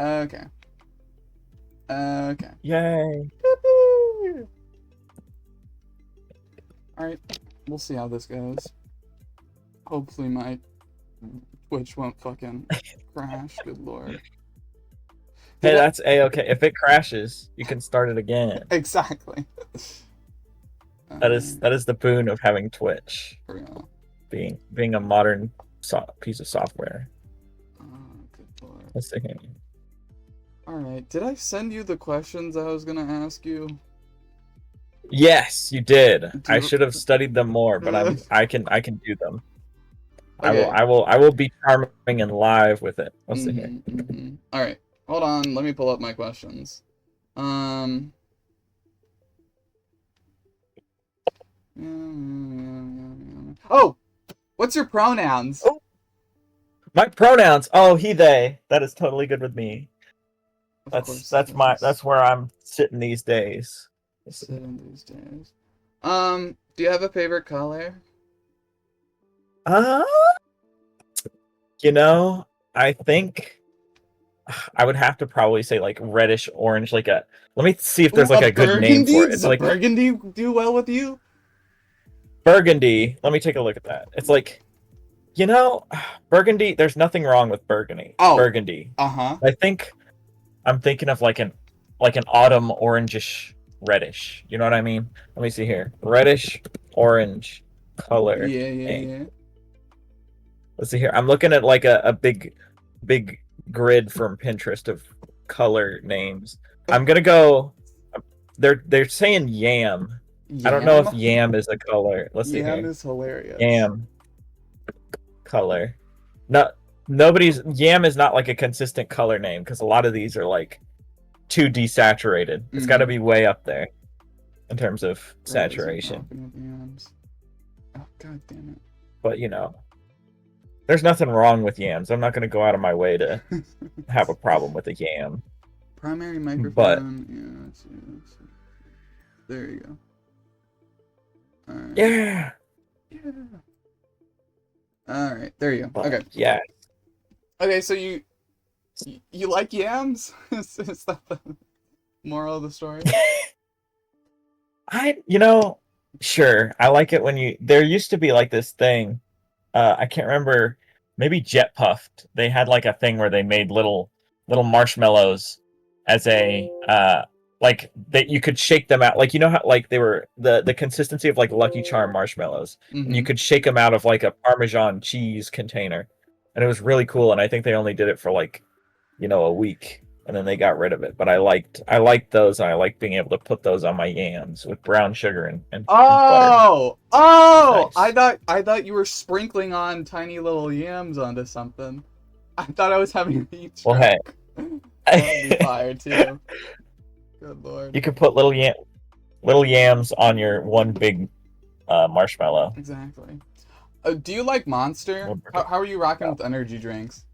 Okay. Okay. Yay. Alright. We'll see how this goes. Hopefully my Twitch won't fucking crash. Good lord. Hey, Did I... that's A-okay. If it crashes, you can start it again. Exactly. That is the boon of having Twitch, For real. being a modern piece of software. Good lord. Let's see. Alright. Did I send you the questions I was gonna ask you? Yes, you did. Do I you... should have studied them more, but I can do them. Okay. I will be charming and live with it. Let's see here. Alright. Hold on, let me pull up my questions. Oh! What's your pronouns? Oh, my pronouns. Oh, he, they. That is totally good with me. Of course That's where I'm sitting these days. Sitting these days. Do you have a favorite color? Uh, I think I would have to probably say like reddish orange, like a. Let me see if there's Ooh, like a a good name burgundy? for it. Does It's a like burgundy do well with you? burgundy. Let me take a look at that. It's like, burgundy. There's nothing wrong with burgundy. Oh. Burgundy. Uh-huh. I think I'm thinking of like an autumn orangish reddish. You know what I mean? Let me see here. Reddish orange color ink. Yeah. Let's see here. I'm looking at like a big grid from Pinterest of color names. I'm gonna go. They're saying yam. I don't know if Yam? yam is a color. Let's see Yam here. is hilarious. Yam color. No, nobody's yam is not like a consistent color name because a lot of these are like too desaturated. It's got to be way up there in terms of saturation. Oh, god damn it. But there's nothing wrong with yams. I'm not going to go out of my way to have a problem with a yam. Primary microphone. But yeah, let's see. There you go. All right. yeah. All right, there you go. But, okay. Yeah. Okay, so you like yams? Is that the moral of the story? Sure. I like it when there used to be like this thing. I can't remember. Maybe Jet Puffed. They had like a thing where they made little marshmallows as a like that you could shake them out. Like how like they were the consistency of like Lucky Charm marshmallows. And you could shake them out of like a Parmesan cheese container. And it was really cool. And I think they only did it for like, a week. And then they got rid of it. But I liked those, and I liked being able to put those on my yams with brown sugar and butter. Oh! Nice. I thought you were sprinkling on tiny little yams onto something. I thought I was having a heat stroke. Well, hey. That'd be fire too. Good lord. You could put little yams on your one big marshmallow. Exactly. Do you like Monster? How are you rocking with energy drinks?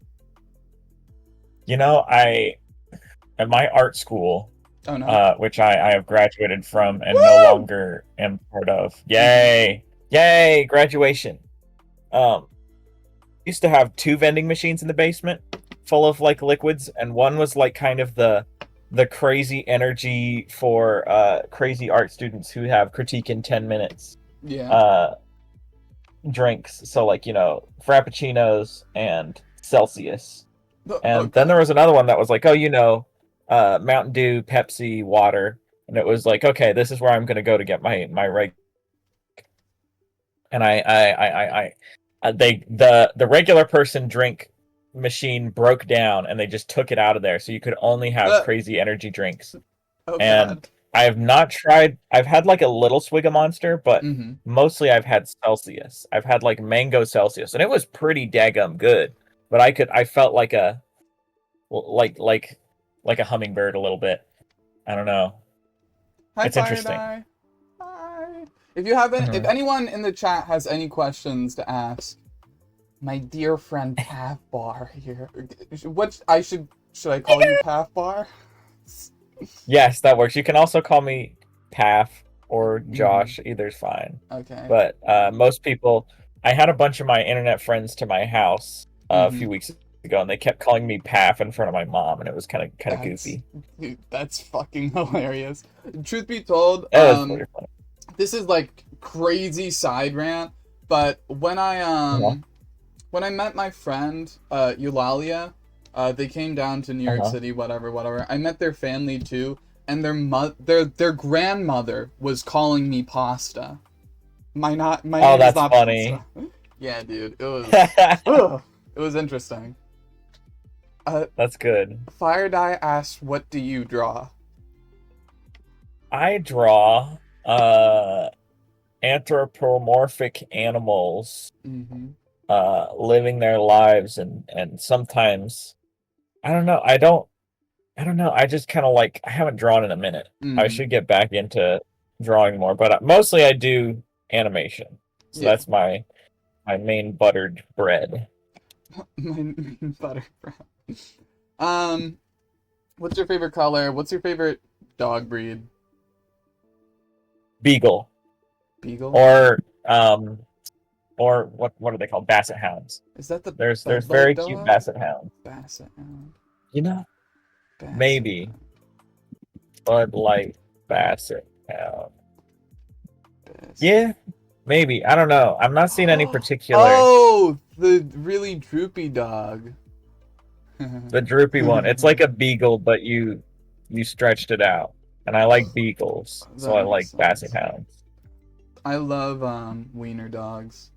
At my art school, oh, no. Which I have graduated from and no longer am part of. Yay! Yay! Graduation. Used to have 2 vending machines in the basement full of like liquids, and one was like kind of the crazy energy for crazy art students who have critique in 10 minutes. Yeah. Drinks. So like, Frappuccinos and Celsius. And okay. then there was another one that was like, Mountain Dew, Pepsi, water, and it was like, okay, this is where I'm gonna go to get my reg. And the regular person drink machine broke down, and they just took it out of there, so you could only have crazy energy drinks. And God. I have not tried. I've had like a little swig of Monster, but mostly I've had Celsius. I've had like mango Celsius, and it was pretty daggum good. But I felt like a hummingbird a little bit. I don't know. Hi, it's interesting. Hi. If you have if anyone in the chat has any questions to ask, my dear friend Pafbar here. What should I call you Pafbar? Yes, that works. You can also call me Paf or Josh. Either's fine. Okay. But most people, I had a bunch of my internet friends to my house a few weeks ago, and they kept calling me Paf in front of my mom, and it was kind of That's goofy. dude, that's fucking hilarious. Truth be told, It was pretty funny. this is like crazy side rant, but when I met my friend Eulalia, they came down to New York Uh-huh. City, whatever. I met their family too, and their grandmother was calling me pasta. My Oh, name is that's not funny. pasta. Yeah, dude, it was ugh, it was interesting. That's good. Fire Die asked, "What do you draw?" I draw anthropomorphic animals Mm-hmm. living their lives, and sometimes I don't know. I just kind of like I haven't drawn in a minute. I Mm-hmm. should get back into drawing more, but mostly I do animation. So Yeah, that's my main buttered bread. my butter. Um, what's your favorite color? What's your favorite dog breed? Beagle Beagle? or what are they called? Basset hounds. Is that the There's Bud Light very cute dog? basset hounds. Basset Hound. You know, Basset maybe Hound. Bud Light basset hound. Basset. Yeah, maybe. I don't know. I'm not seeing any particular. Oh, the really droopy dog. The droopy one. It's like a beagle, but you stretched it out. And I like beagles, so That I makes like basset sense. hounds. I love wiener dogs.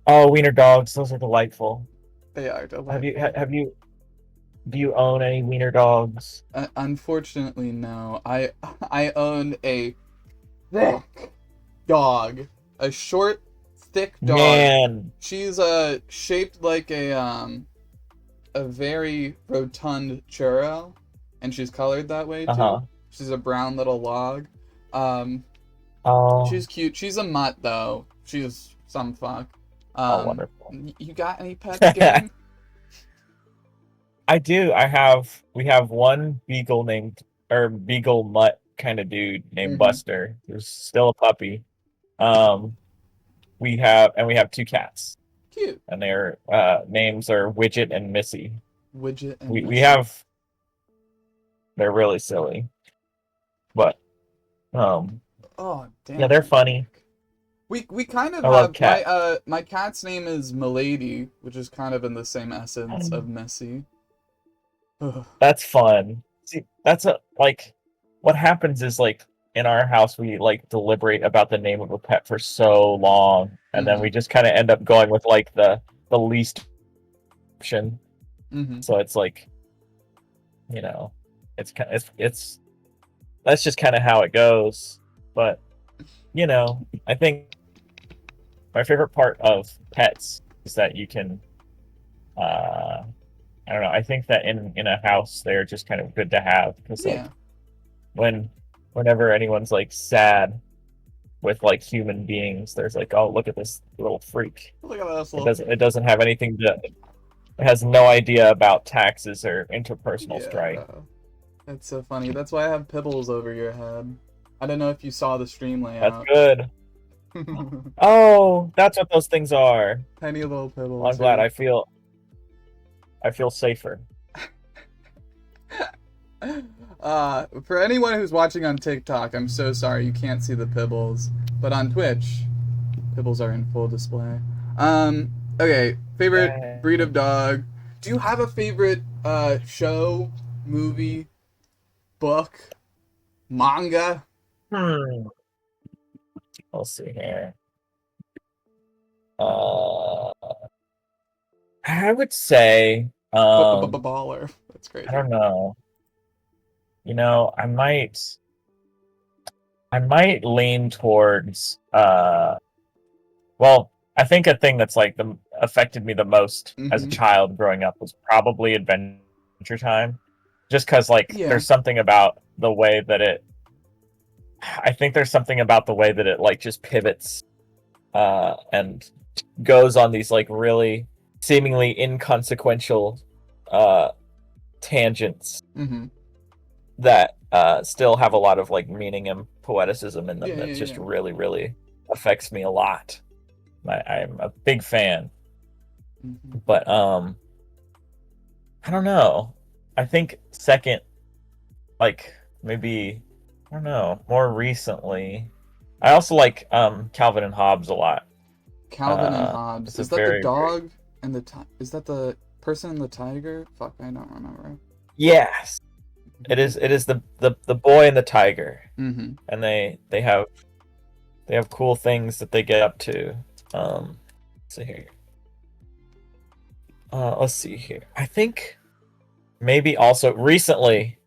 Oh, wiener dogs, those are delightful. They are Have you delightful. have you do you own any wiener dogs? Unfortunately, no. I own a thick dog, a short, thick dog. Man. She's shaped like a very rotund churro, and she's colored that way too. Uh-huh. She's a brown little log. Um, Oh, she's cute. She's a mutt though. She's some fuck. oh, Um, wonderful. you got any pets, gang? I do. We have one beagle named or beagle mutt kind of dude named Mm-hmm. Buster, who's still a puppy. Um, we have two cats, Cute. and their names are Widget and Missy. Widget and We Missy. have they're really silly, but Oh yeah, damn. they're funny. We kind of I love have cat. my cat's name is Milady, which is kind of in the same essence of Missy. Ugh. That's fun. See, that's a like what happens is like in our house we like deliberate about the name of a pet for so long, and then Mm-hmm. we just kind of end up going with like the least option. Mm-hmm. So it's like, you know, it's that's just kind of how it goes. But I think my favorite part of pets is that you can uh I don't know. I think that in a house they're just kind of good to have because Yeah. like when whenever anyone's like sad with like human beings, there's like, oh, look at this little freak. Look at this It little doesn't thing. it doesn't have anything to it has no idea about taxes or interpersonal strife. Yeah. That's so funny. That's why I have pibbles over your head. I don't know if you saw the stream That's layout. good. Oh, that's what those things are. Tiny little Well, I'm pibbles glad. who I feel safer. for anyone who's watching on TikTok, I'm so sorry you can't see the pibbles. But on Twitch, pibbles are in full display. Okay, favorite Yay. breed of dog. Do you have a favorite show, movie, book, manga? Hmm. We'll see here. Uh, I would say, Baller. That's I crazy. don't know. I might lean towards, well, I think a thing that's like affected me the most as a Mm-hmm. child growing up was probably Adventure Time, just because like Yeah. there's something about the way that I think there's something about the way that it like just pivots, and goes on these like really seemingly inconsequential uh tangents Mm-hmm. that still have a lot of like meaning and poeticism in them Yeah, that yeah, just yeah. really really affects me a lot. I'm a big fan. Mm-hmm. But I don't know. I think second, like maybe I don't know, more recently. I also like Calvin and Hobbes a lot. Calvin and Hobbes. It's a Is that the very, very dog and is that the person and the tiger? Fuck, I don't remember. yes. It is the boy and the tiger, Mm-hmm. and they have cool things that they get up to. Let's see here. Let's see here. I think maybe also recently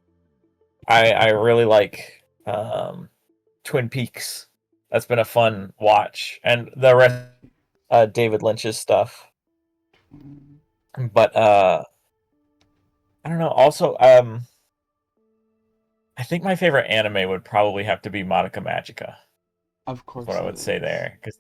I really like Twin Peaks. That's been a fun watch, and the rest David Lynch's stuff. But I don't know. Also, I think my favorite anime would probably have to be Madoka Magica. Of Is what course I it would say is. there, because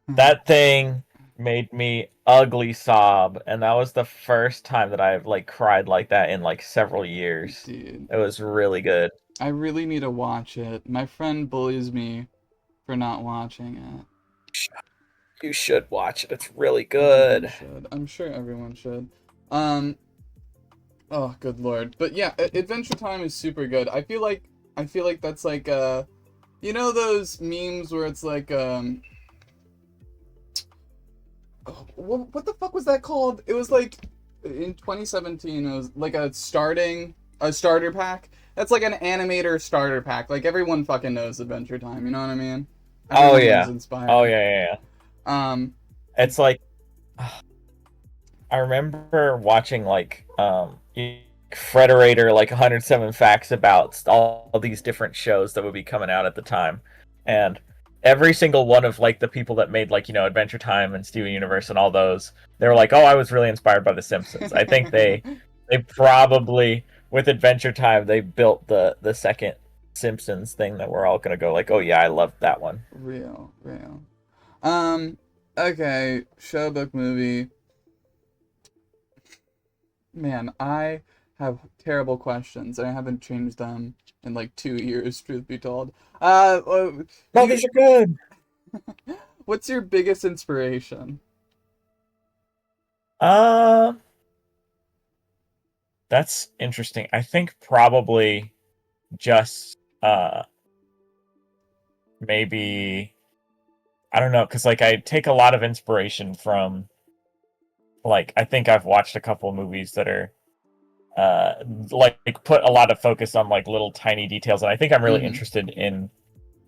that thing made me ugly sob, and that was the first time that I've like cried like that in like several years. Dude, It was really good. I really need to watch it. My friend bullies me for not watching it. You should watch it. It's really Everyone good. should. I'm sure everyone should. Um, oh, good lord. But yeah, Adventure Time is super good. I feel like that's like you know those memes where it's like oh, what the fuck was that called? It was like in 2017 it was like a starter pack. That's like an animator starter pack. Like everyone fucking knows Adventure Time, you know what I mean? Oh Everyone was yeah. Oh inspired. yeah, yeah, yeah. Um It's like I remember watching like Frederator like 107 facts about all these different shows that would be coming out at the time, and every single one of like the people that made like Adventure Time and Steven Universe and all those, they were like, oh, I was really inspired by The Simpsons. I think they probably with Adventure Time they built the second Simpsons thing that we're all gonna go like, oh yeah, I loved that one. real. Um okay, show book movie. Man, I have terrible questions, and I haven't changed them in like 2 years, truth be told. Do No, these are good. what's your biggest inspiration? Uh, that's interesting. I think probably just maybe I don't know, because like I take a lot of inspiration from like I think I've watched a couple of movies that are uh like put a lot of focus on like little tiny details, and I think I'm really Mm-hmm. interested in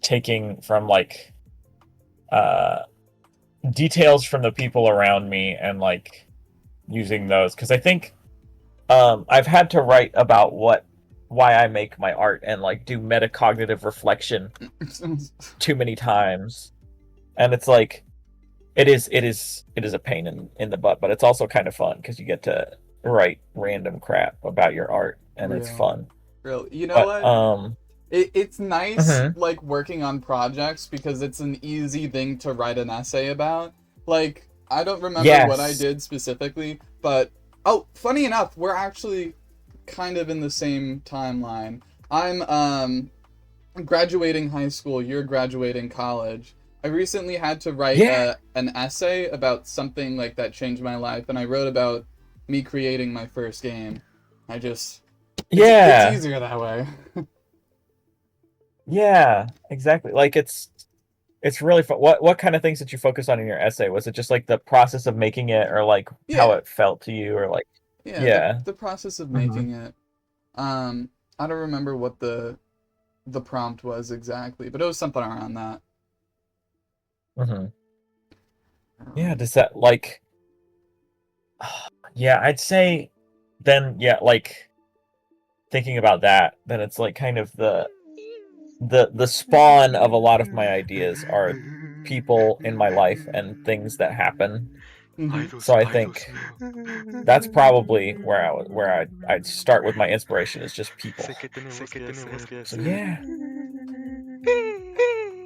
taking from like uh details from the people around me and like using those, because I think I've had to write about why I make my art and like do metacognitive reflection too many times, and it's like it is a pain in the butt, but it's also kind of fun because you get to write random crap about your art and it's Real. fun. Real. You know But what? It's nice mhm. like working on projects because it's an easy thing to write an essay about. Like I don't remember what I Yes. did specifically, but oh, funny enough, we're actually kind of in the same timeline. I'm graduating high school, you're graduating college. I recently had to write Yeah. an essay about something like that changed my life, and I wrote about me creating my first game. I just it's Yeah. easier that way. Yeah. Exactly. Like it's really fun. What kind of things did you focus on in your essay? Was it just like the process of making it, or like how Yeah, it felt to you, or like yeah. The yeah. the process of Hmm. making it. I don't remember what the prompt was exactly, but it was something around that. Hmm. Yeah, Um, does that like yeah, I'd say then yeah, like thinking about that, then it's like kind of the spawn of a lot of my ideas are people in my life and things that happen. mhm. So I think that's probably I'd start with my inspiration is just people. So yeah.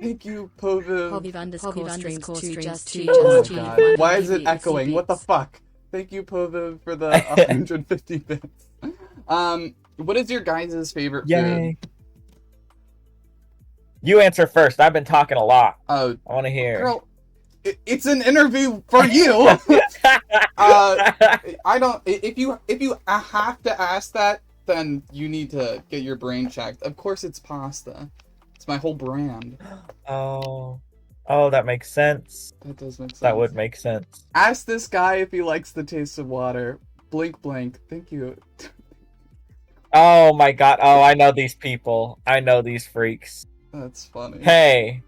Thank you, Poviv. Poviv underscore streams two Oh my just god. one Why is it PV echoing? What the bits. fuck? Thank you, Poviv, for the 150 bits. What is your guys' favorite food? Yay. You answer first. I've been talking a lot. Oh, I want to hear. girl, It's an interview for you. I don't. If you have to ask that, then you need to get your brain checked. Of course, it's pasta. It's my whole brand. Oh, that makes sense. That does make sense. That would make sense. Ask this guy if he likes the taste of water. Blink, blink. Thank you. Oh my god. Oh, I know these people. I know these freaks. That's funny. Hey.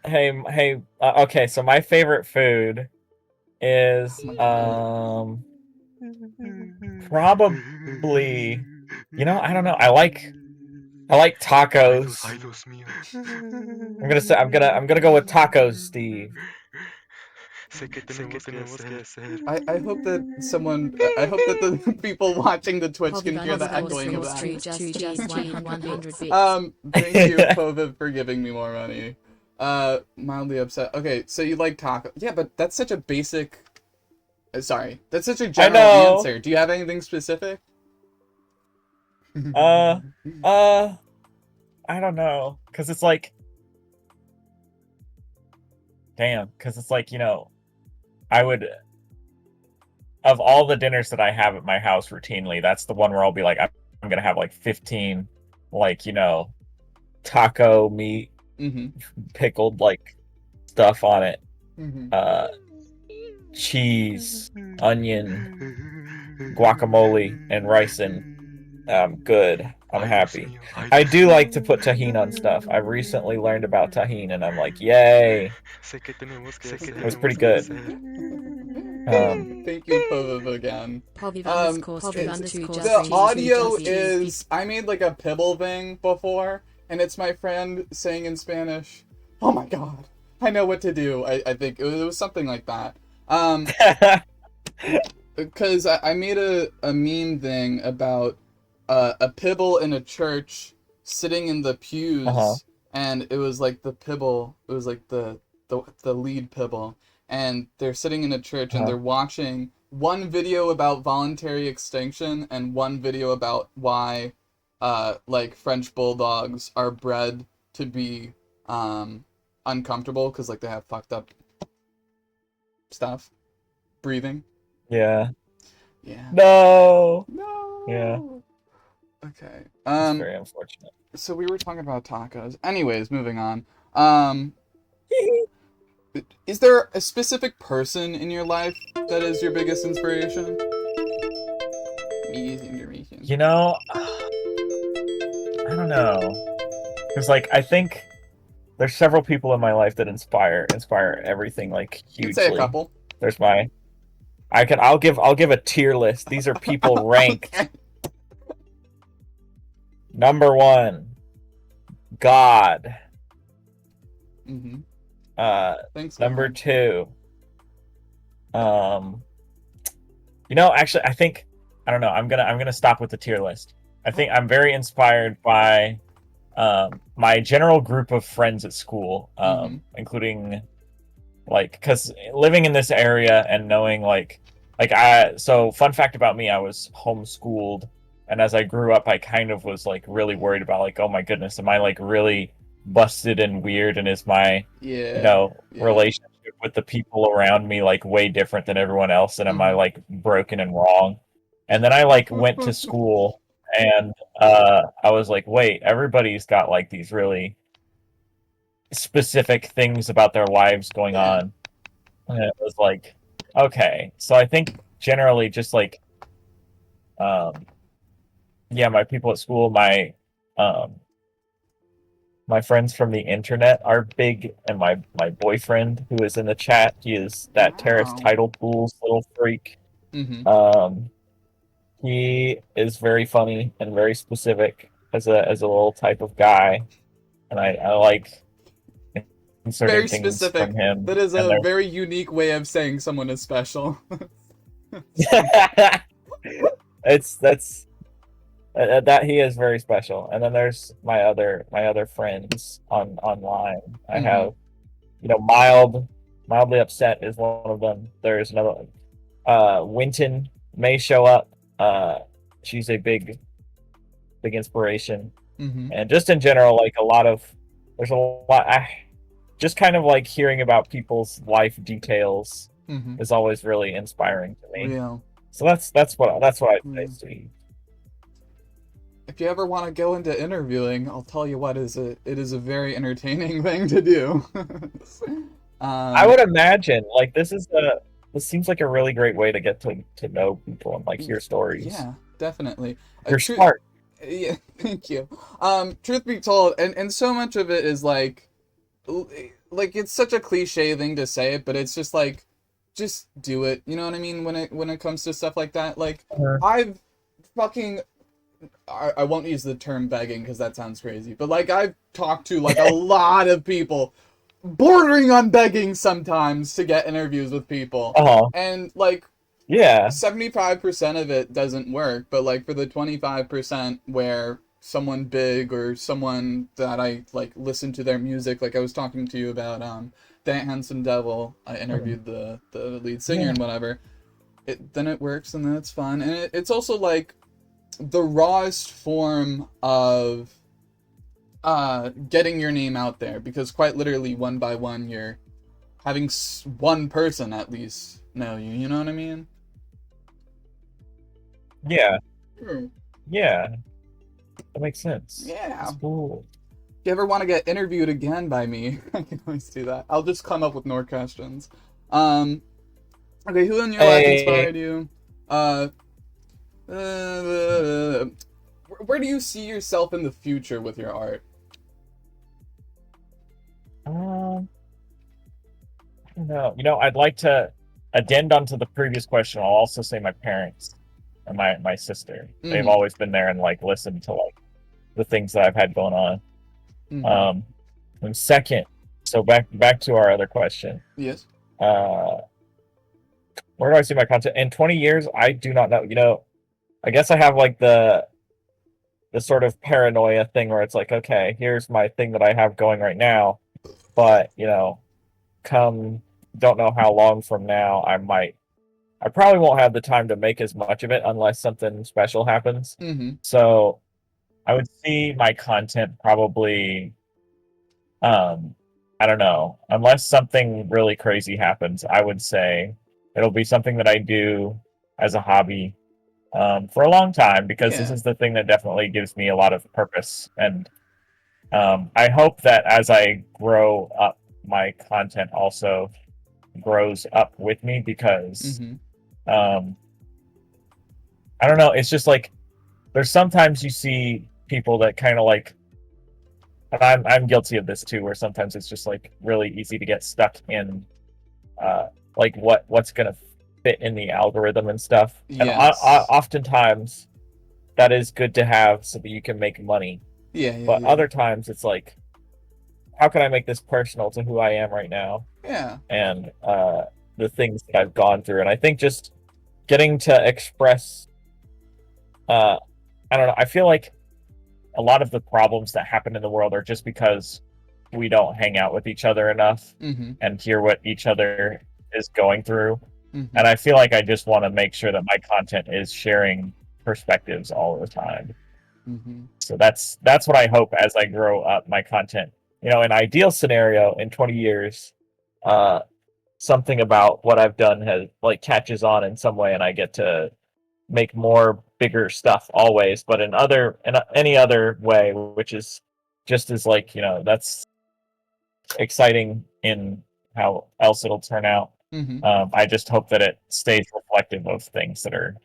Okay, so my favorite food is probably, I don't know. I like tacos. I'm gonna go with tacos, Steve. I hope that I hope that the people watching the Twitch can hear the echoing of that. Thank you, Poviv, for giving me more money. Mildly upset. Okay, so you like taco? Yeah, but that's such a basic. Sorry, that's such a general answer. Do you have anything specific? I don't know, because it's like, I would, of all the dinners that I have at my house routinely, that's the one where I'll be like, I'm gonna have like 15, taco meat, pickled stuff on it, cheese, onion, guacamole, and rice, and I'm good. I'm happy. I do like to put tahini on stuff. I recently learned about tahini, and I'm like, yay! It was pretty good. Thank you, Poviv, again. The audio is... I made like a Pibble thing before, and it's my friend saying in Spanish, "Oh my god, I know what to do." I think it was something like that. Because I made a meme thing about a Pibble in a church sitting in the pews, and it was like the Pibble, it was like the lead Pibble, and they're sitting in a church and they're watching one video about voluntary extinction and one video about why French bulldogs are bred to be uncomfortable because they have fucked up stuff breathing. Yeah. No. Yeah. Okay. It's very unfortunate. So we were talking about tacos. Anyways, moving on. Is there a specific person in your life that is your biggest inspiration? I don't know. Because I think there's several people in my life that inspire everything hugely. You can say a couple. There's I'll give a tier list. These are people ranked. Okay. Number 1, God. Thanks. Number 2. Actually, I think, I don't know. I'm gonna stop with the tier list. I think I'm very inspired by my general group of friends at school, including because living in this area and knowing so fun fact about me, I was homeschooled, and as I grew up, I kind of was really worried about oh my goodness, am I really busted and weird, and is my relationship with the people around me way different than everyone else, and am I broken and wrong? And then I went to school, and I was wait, everybody's got these really specific things about their lives going on, and it was okay. So I think generally just my people at school, my friends from the internet are big, and my boyfriend who is in the chat, he is that Terrace Title Pools little freak. He is very funny and very specific as a little type of guy, and I like inserting very things specific from him. That is a very unique way of saying someone is special. That he is very special. And then there's my other friends online. I have mildly upset is one of them. There's another one. Winton may show up. She's a big inspiration. And just in general, there's a lot. just kind of like hearing about people's life details Mm-hmm. is always really inspiring to me. Real. So that's what I'd say, Yeah. Steve. If you ever want to go into interviewing, I'll tell you what, it is a very entertaining thing to do. I would imagine like this seems like a really great way to get to know people and like hear stories. Yeah, definitely. You're smart. Yeah, thank you. Truth be told, and so much of it is like it's such a cliche thing to say, but it's just like, just do it. You know what I mean? When it comes to stuff like that, like I've fucking I won't use the term begging because that sounds crazy, but like I've talked to like a lot of people, bordering on begging sometimes to get interviews with people, and like yeah, 75% of it doesn't work, but like for the 25% where someone big or someone that I like listen to their music, like I was talking to you about that Handsome Devil, I interviewed the lead singer and whatever, then it works and then it's fun, and it's also like the rawest form of getting your name out there, because quite literally one by one you're having one person at least know you know what I mean? Yeah. Hmm. Yeah. That makes sense. Yeah. That's cool. If you ever want to get interviewed again by me, I can always do that. I'll just come up with more questions. Okay, who in your life inspired you? Where do you see yourself in the future with your art? I don't know. You know, I'd like to addend onto the previous question. I'll also say my parents and my sister. Mm-hmm. They've always been there and like listened to like the things that I've had going on. Mm-hmm. And second, so back to our other question. Yes. Where do I see my content in 20 years? I do not know. You know, I guess I have like the sort of paranoia thing where it's like, okay, here's my thing that I have going right now, but you know, don't know how long from now I probably won't have the time to make as much of it unless something special happens. Mm-hmm. So I would see my content probably, I don't know, unless something really crazy happens, I would say it'll be something that I do as a hobby for a long time, because this is the thing that definitely gives me a lot of purpose. And I hope that as I grow up, my content also grows up with me, because I don't know, it's just like there's sometimes you see people that kind of like, and I'm guilty of this too, where sometimes it's just like really easy to get stuck in like what's gonna fit in the algorithm and stuff. Yes. And oftentimes that is good to have so that you can make money. But other times it's like, how can I make this personal to who I am right now? Yeah. And the things that I've gone through. And I think just getting to express, I don't know, I feel like a lot of the problems that happen in the world are just because we don't hang out with each other enough and hear what each other is going through. And I feel like I just want to make sure that my content is sharing perspectives all the time. So that's what I hope as I grow up my content. You know, an ideal scenario in 20 years, something about what I've done has like catches on in some way, and I get to make more bigger stuff always. But in any other way, which is just as like, you know, that's exciting in how else it'll turn out. I just hope that it stays reflective of things that are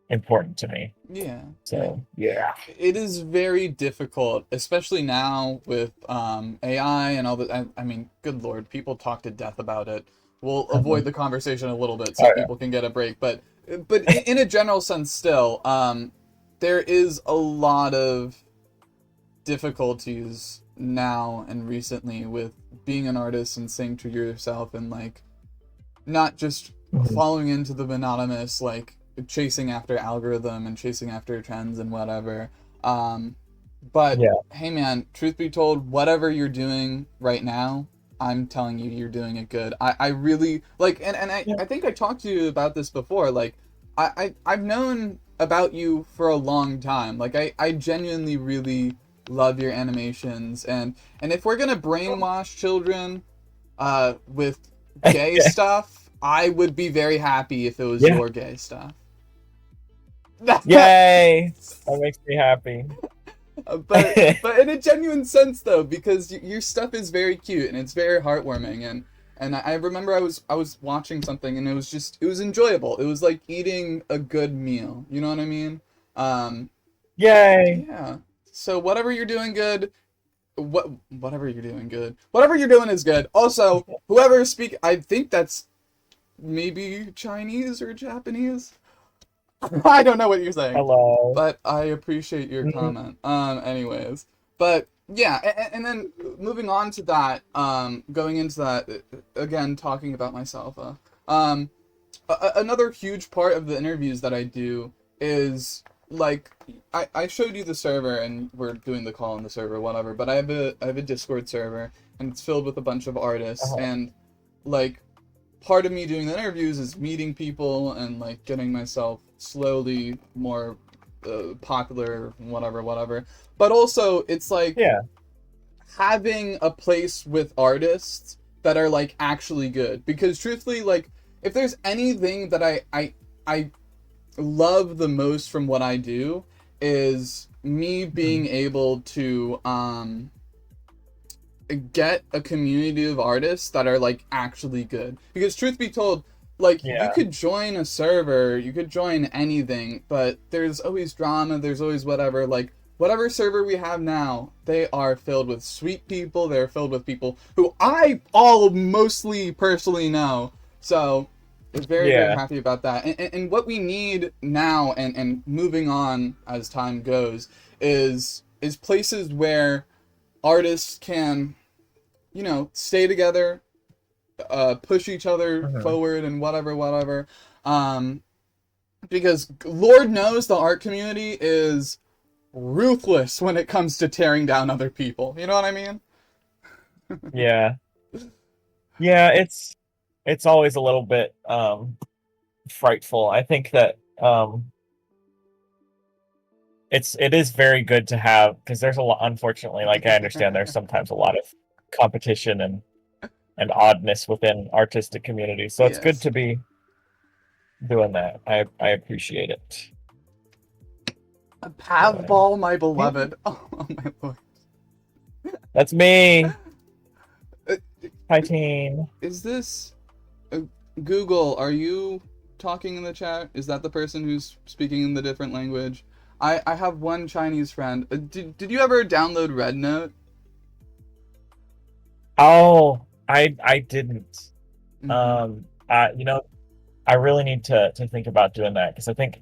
important to me. Yeah. So yeah, it is very difficult, especially now with AI and all that. I mean, good lord, people talk to death about it. We'll avoid the conversation a little bit so people can get a break, but in a general sense, still, there is a lot of difficulties now and recently with being an artist and staying true to yourself, and like not just following into the monotonous, like chasing after algorithm and chasing after trends and whatever. But hey man, truth be told, whatever you're doing right now, I'm telling you, you're doing it good. I really like, and I think I talked to you about this before. Like, I've known about you for a long time. Like, I genuinely really love your animations, and if we're gonna brainwash children with gay stuff, I would be very happy if it was Yeah. your gay stuff. Yay! That makes me happy. but in a genuine sense though, because your stuff is very cute and it's very heartwarming, and I remember I was watching something and it was enjoyable. It was like eating a good meal. You know what I mean? Yay! Yeah. So whatever you're doing good, whatever you're doing good, whatever you're doing is good. Also, whoever I think that's maybe Chinese or Japanese. I don't know what you're saying. Hello. But I appreciate your comment. Anyways, but yeah, and then moving on to that, going into that again, talking about myself. Another huge part of the interviews that I do is like I showed you the server and we're doing the call on the server, whatever. But I have a Discord server and it's filled with a bunch of artists, and like part of me doing the interviews is meeting people and like getting myself slowly more popular, whatever. But also it's like having a place with artists that are like actually good, because truthfully, like if there's anything that I love the most from what I do is me being able to get a community of artists that are like actually good. Because truth be told, like you could join a server, you could join anything, but there's always drama, there's always whatever. Like whatever server we have now, they are filled with sweet people, they're filled with people who I all mostly personally know. So I was very happy about that. And what we need now and moving on as time goes is places where artists can, you know, stay together, push each other forward and whatever. Because Lord knows the art community is ruthless when it comes to tearing down other people. You know what I mean? Yeah, it's always a little bit frightful. I think that it is very good to have, because there's a lot, unfortunately, like I understand there's sometimes a lot of competition and oddness within artistic communities. So it's good to be doing that. I appreciate it. A Pafbar, my beloved. Oh my lord. That's me. Hi, team. Is this Google? Are you talking in the chat? Is that the person who's speaking in the different language? I have one Chinese friend. Did you ever download Red Note? Oh, I didn't. You know, I really need to think about doing that, because I think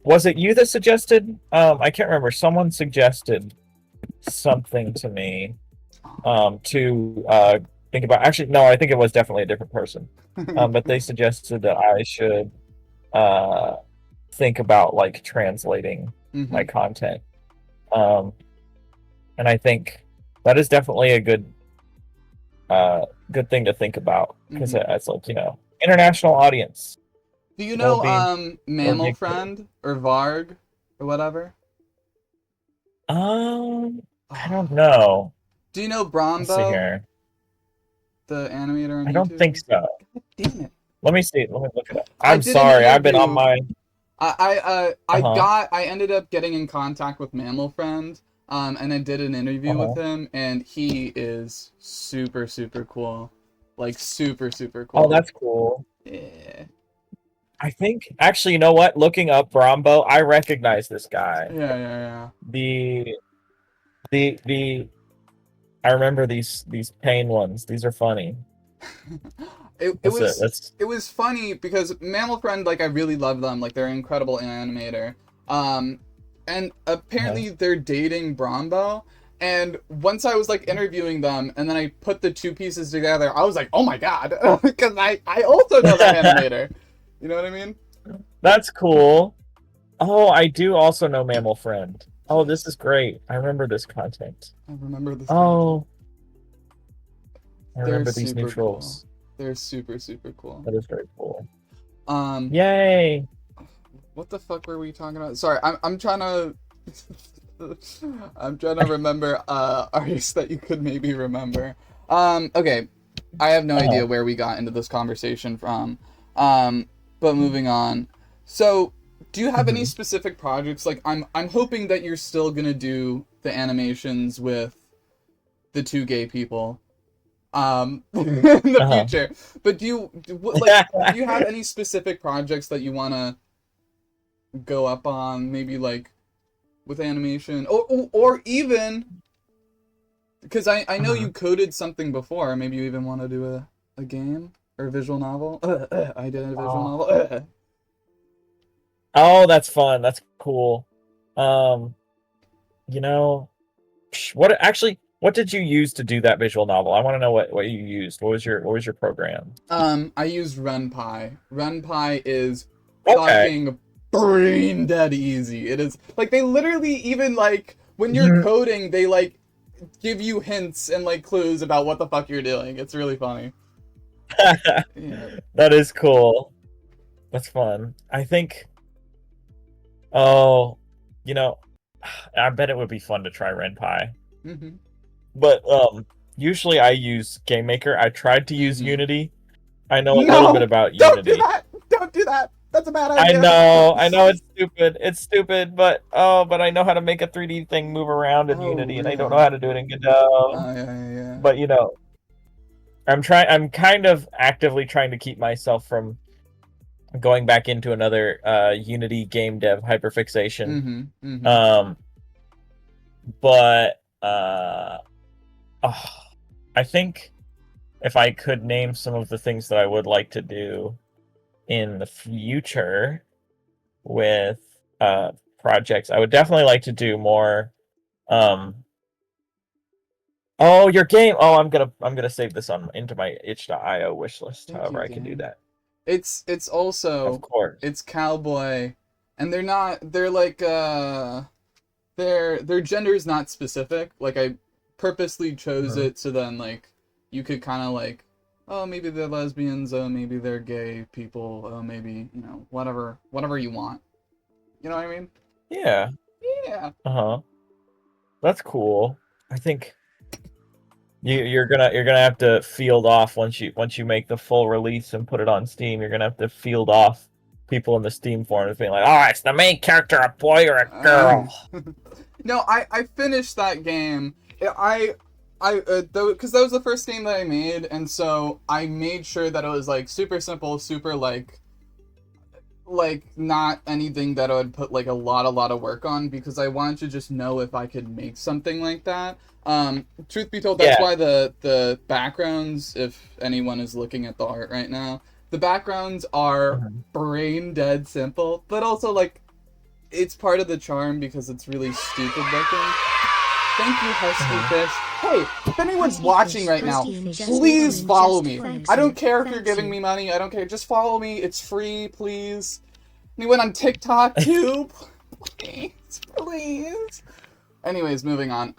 was it you that suggested? I can't remember. Someone suggested something to me to think about. Actually, no, I think it was definitely a different person. But they suggested that I should think about like translating my content. And I think that is definitely a good thing to think about, because it's like, you know, international audience. Do you know Mammal Friend or Varg or whatever? I don't know. Do you know Let's see Brombo, here. the animator on I don't YouTube? think so. God damn it. Let me see. Let me look it up. I'm sorry. I've been on my... I ended up getting in contact with Mammal Friend, and I did an interview with him, and he is super cool. Like super cool. Oh, that's cool. Yeah. I think, actually, you know what? Looking up Brombo, I recognize this guy. Yeah. The I remember these pain ones. These are funny. It was funny because Mammal Friend, like, I really love them. Like, they're an incredible animator. And apparently they're dating Brombo. And once I was like interviewing them, and then I put the two pieces together, I was like, oh my god, because I also know that animator. You know what I mean? That's cool. Oh, I do also know Mammal Friend. Oh, this is great. I remember this content. I remember this. Oh, I remember these new trolls. Cool. They're super cool. That is very cool. Um. Yay! What the fuck were we talking about? Sorry, I'm trying to I'm trying to remember artists that you could maybe remember. Okay, I have no idea where we got into this conversation from. But moving on. So, do you have any specific projects? Like, I'm hoping that you're still gonna do the animations with the two gay people. In the future. But do you have any specific projects that you wanna go up on? Maybe like with animation, or even because I know you coded something before. Maybe you even want to do a game or a visual novel. I did a visual novel. Oh, that's fun. That's cool. You know, what did you use to do that visual novel? I want to know what you used. What was your program? I used RunPy. RunPy is Okay. fucking brain dead easy. It is like they literally even like when you're coding, they like give you hints and like clues about what the fuck you're doing. It's really funny. Yeah. That is cool. That's fun. I think. Oh, you know, I bet it would be fun to try RenPy. Mm-hmm. But usually I use GameMaker. I tried to use Unity. I know a No! little bit about Don't Unity. do that! Don't do that! That's a bad I idea. know it's stupid. It's stupid, but I know how to make a 3D thing move around in Unity, and I don't know how to do it in Godot. Oh, yeah. But you know, I'm kind of actively trying to keep myself from going back into another Unity game dev hyperfixation. But I think if I could name some of the things that I would like to do in the future with projects, I would definitely like to do more. Oh, your game! Oh, I'm gonna save this into my itch.io wish list. However, I can do that. It's also, of course, it's cowboy, and they're like their gender is not specific. Like I purposely chose it so then like you could kind of like, oh, maybe they're lesbians, oh, maybe they're gay people, oh, maybe, you know, whatever you want. You know what I mean? Yeah. That's cool. I think you're gonna have to field off once you make the full release and put it on Steam. You're gonna have to field off people in the Steam forums being like, "Oh, it's the main character, a boy or a girl." No, I finished that game. Because that was the first game that I made, and so I made sure that it was like super simple, super like not anything that I would put like a lot of work on, because I wanted to just know if I could make something like that. Truth be told, that's why the backgrounds, if anyone is looking at the art right now, the backgrounds are brain dead simple, but also like it's part of the charm because it's really stupid looking. Thank you, Husky Fish. Hey, if anyone's watching right now, please follow me. I don't care if you're giving me money. I don't care. Just follow me. It's free, please. Anyone on TikTok too? Please. Anyways, moving on.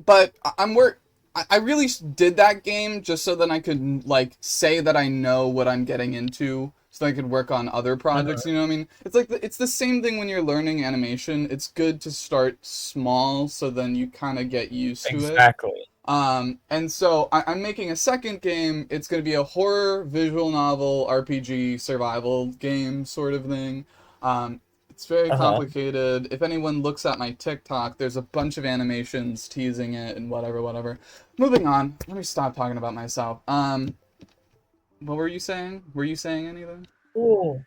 But I really did that game just so that I could like say that I know what I'm getting into, so I could work on other projects. You know what I mean? It's like it's the same thing when you're learning animation. It's good to start small so then you kind of get used to it. Exactly. And so I'm making a second game. It's going to be a horror visual novel RPG survival game sort of thing. It's very complicated. If anyone looks at my TikTok, there's a bunch of animations teasing it and whatever. Moving on. Let me stop talking about myself. What were you saying? Were you saying anything? Cool.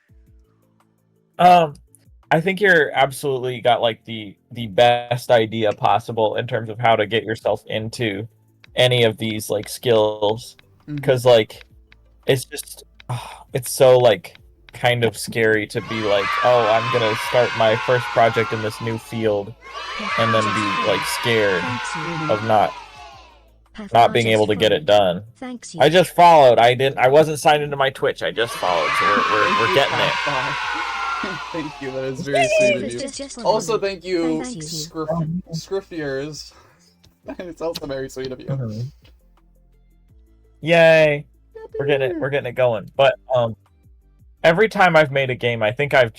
I think you're absolutely got like the best idea possible in terms of how to get yourself into any of these like skills, because like it's just it's so like kind of scary to be like, oh, I'm gonna start my first project in this new field and then be like scared of not being able to get it done. I just followed. I wasn't signed into my Twitch. I just followed. So we're getting it. Thank you. That is very sweet of you. Also, thank you, Scruffiers. It's also very sweet of you. Yay! We're getting it going. But every time I've made a game, I think I've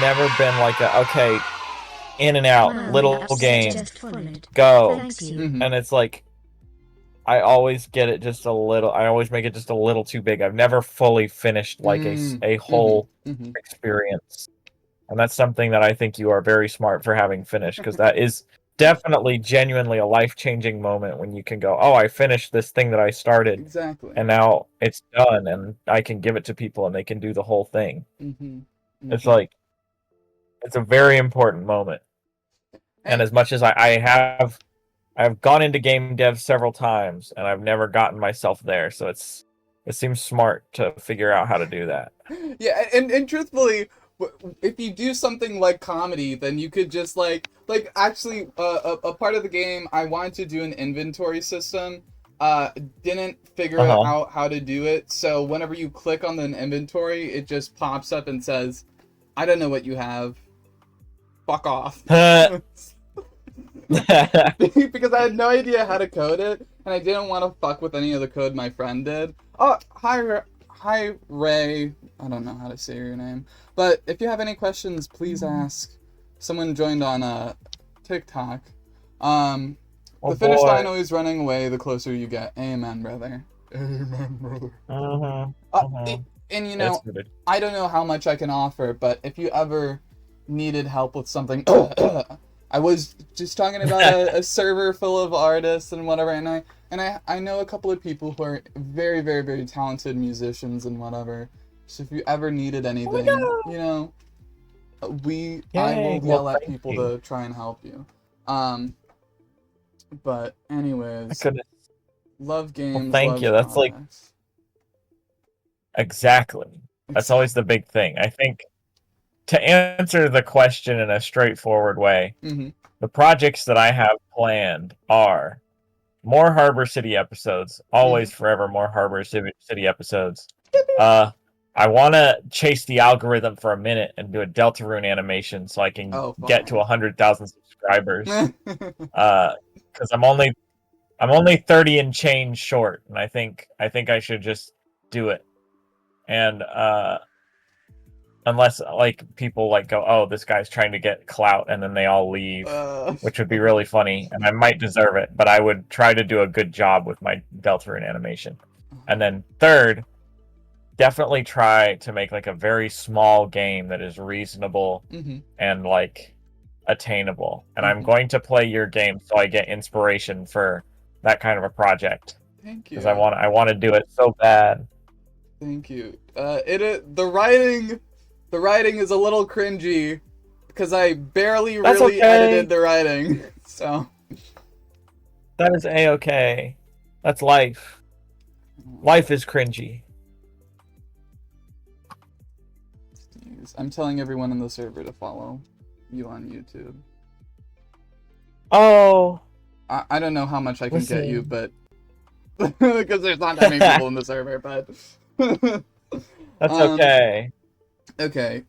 never been like okay, in and out, Wow, little that's game, just followed. go. Thanks you. Mhm. And it's like, I always get it just a little, I always make it just a little too big. I've never fully finished like a whole Mhm. experience. And that's something that I think you are very smart for having finished, because that is definitely genuinely a life-changing moment when you can go, oh, I finished this thing that I started, Exactly. and now it's done, and I can give it to people and they can do the whole thing. Mhm. It's Mhm. like, it's a very important moment. And Hey, as much as I've gone into game dev several times and I've never gotten myself there, so it seems smart to figure out how to do that. yeah, and truthfully, if you do something like comedy, then you could just actually a part of the game I wanted to do an inventory system, didn't figure Uh-huh. out how to do it. So whenever you click on the inventory, it just pops up and says, "I don't know what you have. Fuck off." Because I had no idea how to code it, and I didn't want to fuck with any of the code my friend did. Oh, hi Ray. I don't know how to say your name, but if you have any questions, please ask. Someone joined on TikTok. Oh The finish line boy. always running away. The closer you get. Amen, brother. Amen, brother. Mm-hmm. Uh, Mm-hmm. and you It's know, good. I don't know how much I can offer, but if you ever needed help with something, I was just talking about a server full of artists and whatever, and I know a couple of people who are very, very, very talented musicians and whatever. So if you ever needed anything, you know, I Yay. will Well, yell at thank people you. to try and help you. But I anyways, couldn't. love Well, games, thank love you. That's like projects. exactly. That's always the big thing. I think to answer the question in a straightforward way, Mm-hmm. the projects that I have planned are more Harbor City episodes, Mm-hmm. always forever more Harbor City episodes. Uh, I want to chase the algorithm for a minute and do a Deltarune animation so I can Oh, get to fire. 100,000 subscribers. Because I'm only 30 and change short, and I think I should just do it. And unless like people like go, oh, this guy's trying to get clout, and then they all leave, uh, which would be really funny, and I might deserve it, but I would try to do a good job with my Deltarune animation. And then third, definitely try to make like a very small game that is reasonable mm-hmm. and like attainable. And I'm Mm-hmm. going to play your game so I get inspiration for that kind of a project, Thank because I you. want I want to do it so bad. Thank you. The writing is a little cringy because I barely That's really edited okay. the writing. So That is a-okay. That's life. Life is cringy. Jeez. I'm telling everyone in the server to follow you on YouTube. Oh, I don't know how much I can get you, listen. but because there's not that many people in the server, but That's um okay. okay.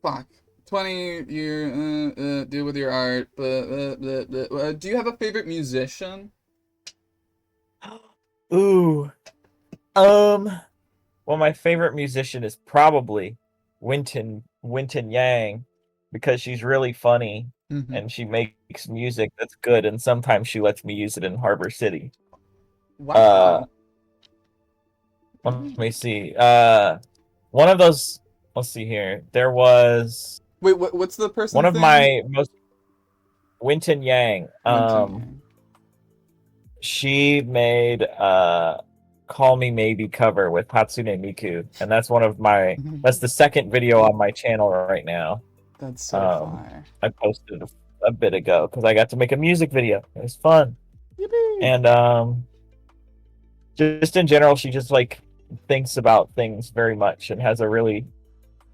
Fuck. 20 year deal with your art. Do you have a favorite musician? Ooh. Well, my favorite musician is probably Winton Yang, because she's really funny Mm-hmm. and she makes music that's good, and sometimes she lets me use it in Harbor City. Uh, Wow. let me see. One of those. Let's see here. There was Wait, what's the one person's of name? my most Winton Yang. Winton Yang. She made Call Me Maybe cover with Hatsune Miku, and that's the second video on my channel right now. That's so Um, fire. I posted a bit ago because I got to make a music video. It was fun. Yippee! And just in general, she just like thinks about things very much and has a really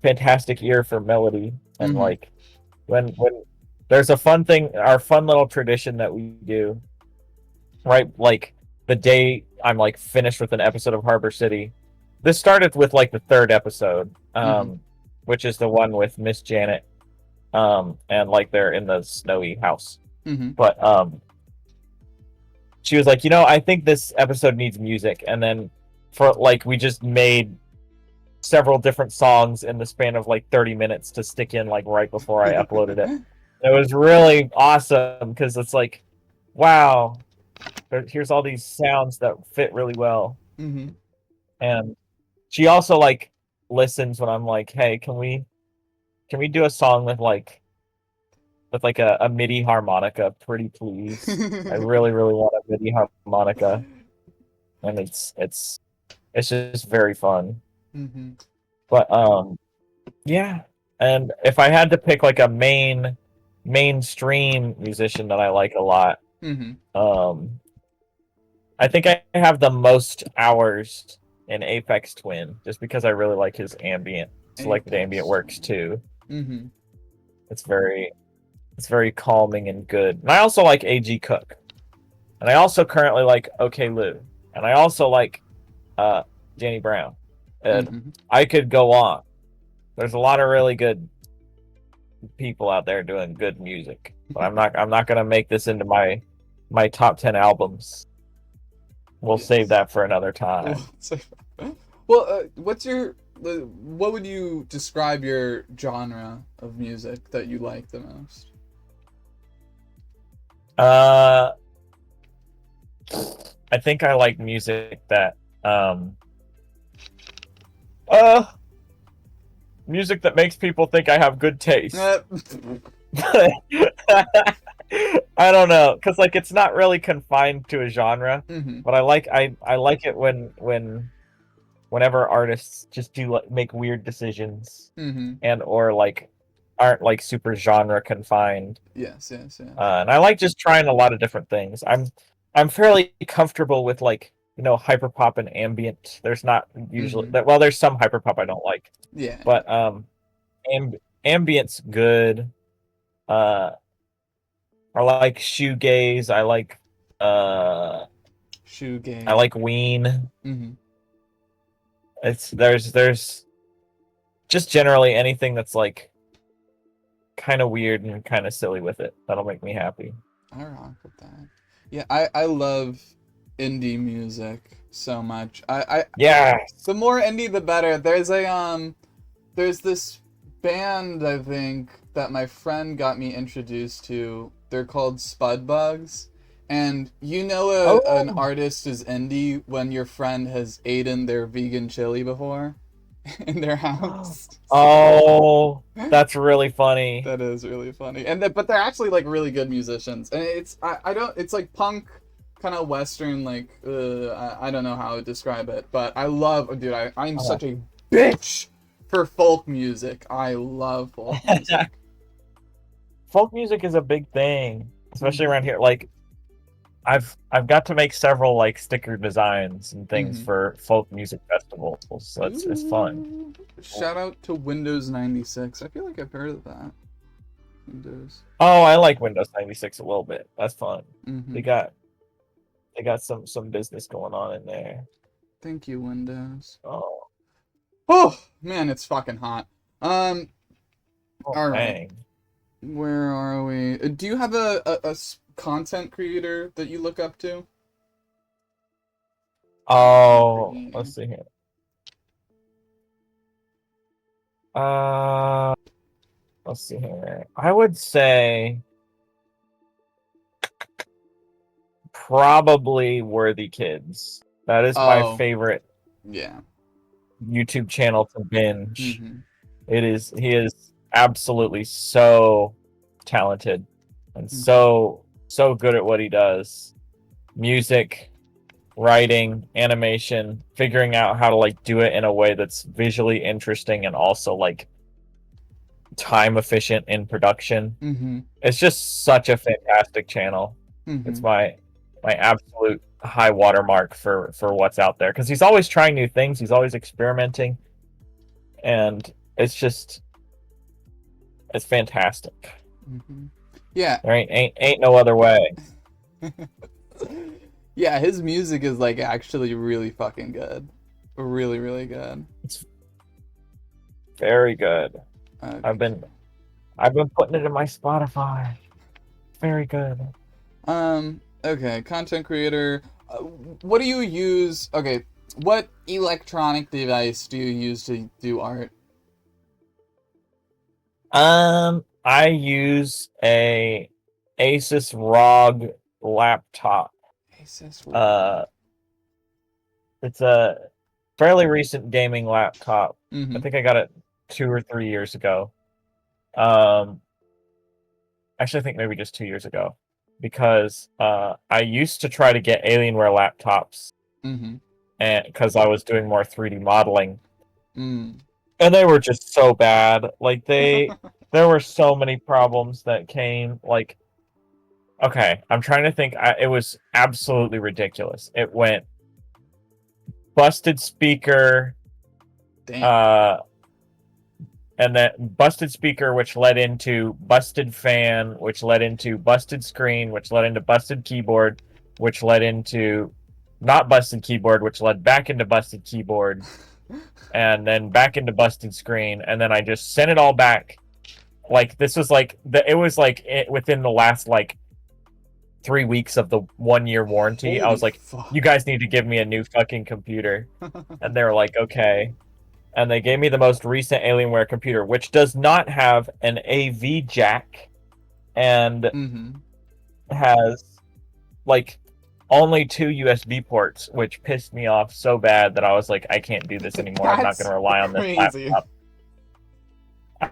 fantastic ear for melody. And Mm-hmm. like when there's a fun thing, our fun little tradition that we do, right? Like the day I'm like finished with an episode of Harbor City. This started with like the third episode, Mm-hmm. which is the one with Miss Janet, and like they're in the snowy house. Mm-hmm. But she was like, I think this episode needs music, and then for like we just made several different songs in the span of like 30 minutes to stick in like right before I uploaded it. It was really awesome because it's like, wow, here's all these sounds that fit really well. Mm-hmm. And she also like listens when I'm like, hey, can we do a song with like a MIDI harmonica, pretty please? I really, really want a MIDI harmonica. And it's just very fun. Mm-hmm. But yeah. And if I had to pick like a mainstream musician that I like a lot, Mm-hmm. I think I have the most hours in Aphex Twin, just because I really like his ambient selected ambient works too. Mm-hmm. It's very calming and good. And I also like AG Cook. And I also currently like OK Lou. And I also like Danny Brown. And Mm-hmm. I could go on. There's a lot of really good people out there doing good music. But I'm not gonna make this into my top 10 albums. We'll save that for another time. Well, what would you describe your genre of music that you like the most? I think I like music that music that makes people think I have good taste. I don't know, because like it's not really confined to a genre, Mm-hmm. but I like it whenever artists just do make weird decisions Mm-hmm. and or like aren't like super genre confined. Yes. And I like just trying a lot of different things. I'm fairly comfortable with like hyperpop and ambient. There's not usually that. Well, there's some hyperpop I don't like. Yeah. But ambient's good. I like shoegaze. Shoegaze. I like Ween. Mm-hmm. There's just generally anything that's like kind of weird and kind of silly with it. That'll make me happy. I rock with that. Yeah, I love indie music so much. Yeah. The more indie, the better. There's this band I think that my friend got me introduced to. They're called Spud Bugs, and an artist is indie when your friend has eaten their vegan chili before in their house. Oh, that's really funny. That is really funny, but they're actually like really good musicians, and it's like punk, kind of western, like I don't know how to describe it, but I love, dude. I'm such a bitch for folk music. I love folk music. Folk music is a big thing, especially around here. Like, I've got to make several like sticker designs and things for folk music festivals, so it's fun. Shout out to Windows 96. I feel like I've heard of that. Windows. Oh, I like Windows 96 a little bit. That's fun. Mm-hmm. They got some business going on in there. Thank you, Windows. Oh man, it's fucking hot. All right. Dang. Where are we? Do you have a content creator that you look up to? Oh, let's see here. Let's see here. I would say probably Worthy Kids. That is my favorite. Yeah. YouTube channel to binge. Mm-hmm. He is absolutely so talented and so good at what he does. Music, writing, animation, figuring out how to like do it in a way that's visually interesting and also like time efficient in production. Mm-hmm. It's just such a fantastic channel. Mm-hmm. It's my absolute high watermark for what's out there, because he's always trying new things, he's always experimenting, and it's fantastic. Mm-hmm. Yeah, there ain't no other way. Yeah, his music is like actually really fucking good, really, really good. It's very good. Okay. I've been putting it in my Spotify. Very good. Okay, content creator. What do you use? Okay, What electronic device do you use to do art? I use a Asus ROG laptop. Asus. It's a fairly recent gaming laptop. I Mm-hmm. think I got it 2 or 3 years ago. Um, actually, I think maybe just 2 years ago, because I used to try to get Alienware laptops, Mm-hmm. and because I was doing more 3D modeling, Mm. and they were just so bad. Like there were so many problems that came. Like, okay, I'm trying to think. It was absolutely ridiculous. It went busted speaker, Damn. and then busted speaker, which led into busted fan, which led into busted screen, which led into busted keyboard, which led into not busted keyboard, which led back into busted keyboard, and then back into busted screen, and then I just sent it all back. Like, this was like it was like within the last like 3 weeks of the 1 year warranty. I Holy was like, fuck. you guys need to give me a new fucking computer. And they were like, okay. And they gave me the most recent Alienware computer, which does not have an AV jack and Mm-hmm. has like only 2 USB ports, which pissed me off so bad that I was like, I can't do this anymore. I'm not going That's to rely on this crazy. laptop.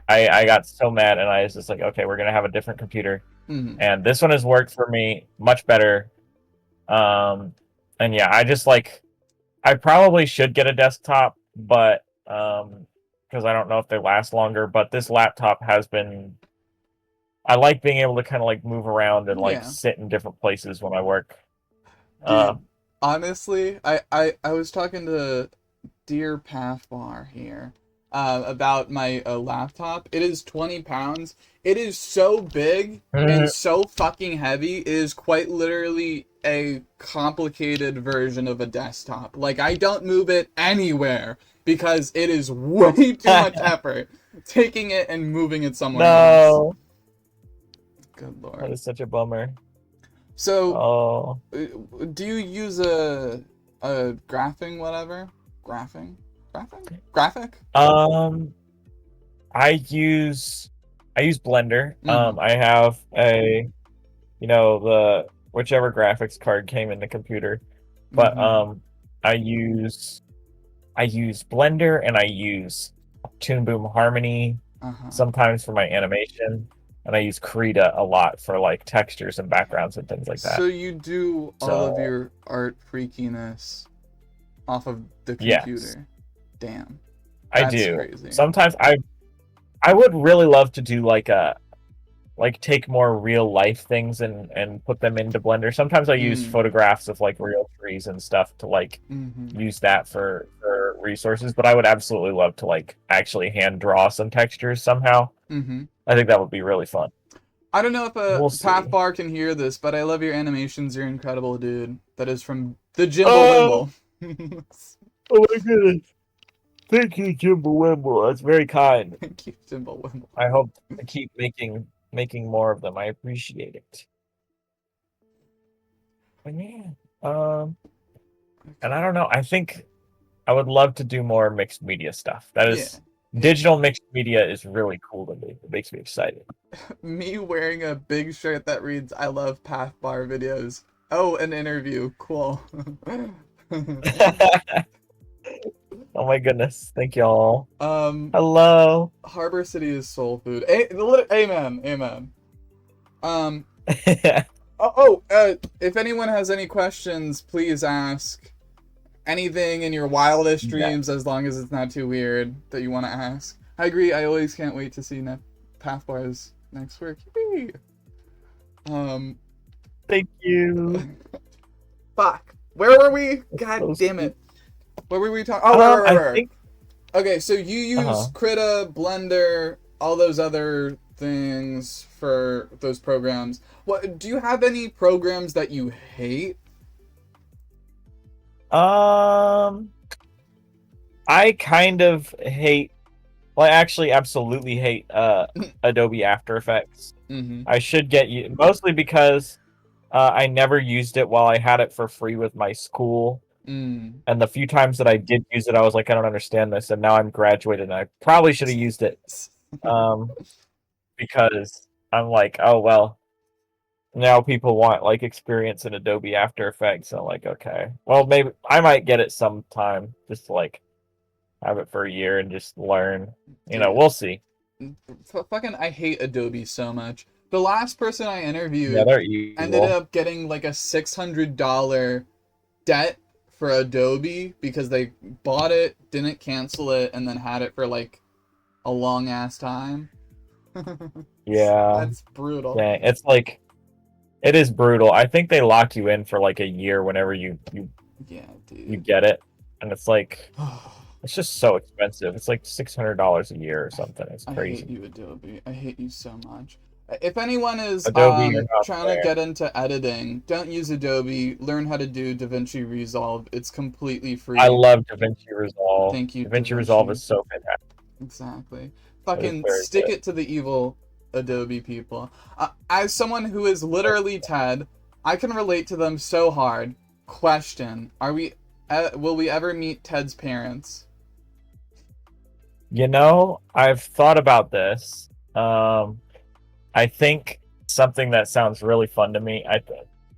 I got so mad, and I was just like, okay, we're going to have a different computer. Mm-hmm. And this one has worked for me much better. And yeah, I just like, I probably should get a desktop, but because I don't know if they last longer. But this laptop has been. I like being able to kind of like move around and like Yeah. sit in different places when I work. Dude, honestly, I was talking to Dear Pafbar here about my laptop. It is 20 pounds. It is so big and so fucking heavy. It is quite literally a complicated version of a desktop. Like, I don't move it anywhere because it is way too much effort taking it and moving it somewhere else. No, Good that lord. is such a bummer. So, Oh, do you use a graphing whatever? Graphic? I use Blender. Mhm. I have a the whichever graphics card came in the computer, but Mhm. I use Blender, and I use Toon Boom Harmony Uh-huh. sometimes for my animation, and I use Krita a lot for like textures and backgrounds and things like So that. you do all of So your art freakiness off of the yes, computer. Damn. I That's do. crazy. Sometimes I would really love to do like take more real life things and put them into Blender. Sometimes I use Mm. photographs of like real trees and stuff to like Mhm. use that for resources, but I would absolutely love to like actually hand draw some textures somehow. Mhm. I think that would be really fun. I don't know if a We'll see. Pathbar can hear this, but I love your animations. You're incredible, dude. That is from the Jimble Oh, Wimble. oh my goodness. Thank you, Jimbo Wimble. That's very kind. Thank you, Jimble Wimble. I hope to keep making more of them. I appreciate it. But yeah. And I don't know. I think I would love to do more mixed media stuff. That Yeah. is digital mixed media is really cool to me. It makes me excited. Me wearing a big shirt that reads "I love Pathbar videos." Oh, an interview. Cool. Oh my goodness. Thank y'all. um, Hello. Harbor City is soul food. Amen. Amen. Um. If anyone has any questions, please ask. Anything in your wildest Yeah. dreams, as long as it's not too weird, that you want to ask. I agree. I always can't wait to see Pathbar's next work. Yay! Thank you. Fuck. Where were we? God So damn sweet. it. What were we talking? Oh, right. I think Okay, so you use Krita, Blender, all those other things for those programs. What do you have any programs that you hate? I kind of hate, well, I actually absolutely hate Adobe After Effects. Mm-hmm. I should get you, mostly because I never used it while I had it for free with my school. Mm. And the few times that I did use it, I was like, I don't understand this. And now I'm graduated, and I probably should have used it. Um, because I'm like, oh well, now people want like experience in Adobe After Effects. So I'm like, okay, well maybe I might get it sometime, just to like have it for a year and just learn. Dude, We'll see. fucking, I hate Adobe so much. The last person I Yeah, interviewed they're ended evil. up getting like a $600 debt for Adobe because they bought it, didn't cancel it, and then had it for like a long ass time. Yeah, That's brutal. dang, it's like it is brutal. I think they lock you in for like a year whenever Yeah, you dude. get it, and it's like it's just so expensive. It's like $600 a year or something. It's I hate crazy. you, Adobe. I hate you so much. If anyone is Adobe, you're not trying to there. get into editing, don't use Adobe. Learn how to do DaVinci Resolve. It's completely I free. love DaVinci Resolve. Thank you, DaVinci Resolve DaVinci. is so fantastic. Exactly. It is Fucking very stick good. it to the evil Adobe people. As someone who is literally Ted, I can relate to them so hard. Question: will we ever meet Ted's parents? I've thought about this. I think something that sounds really fun to me.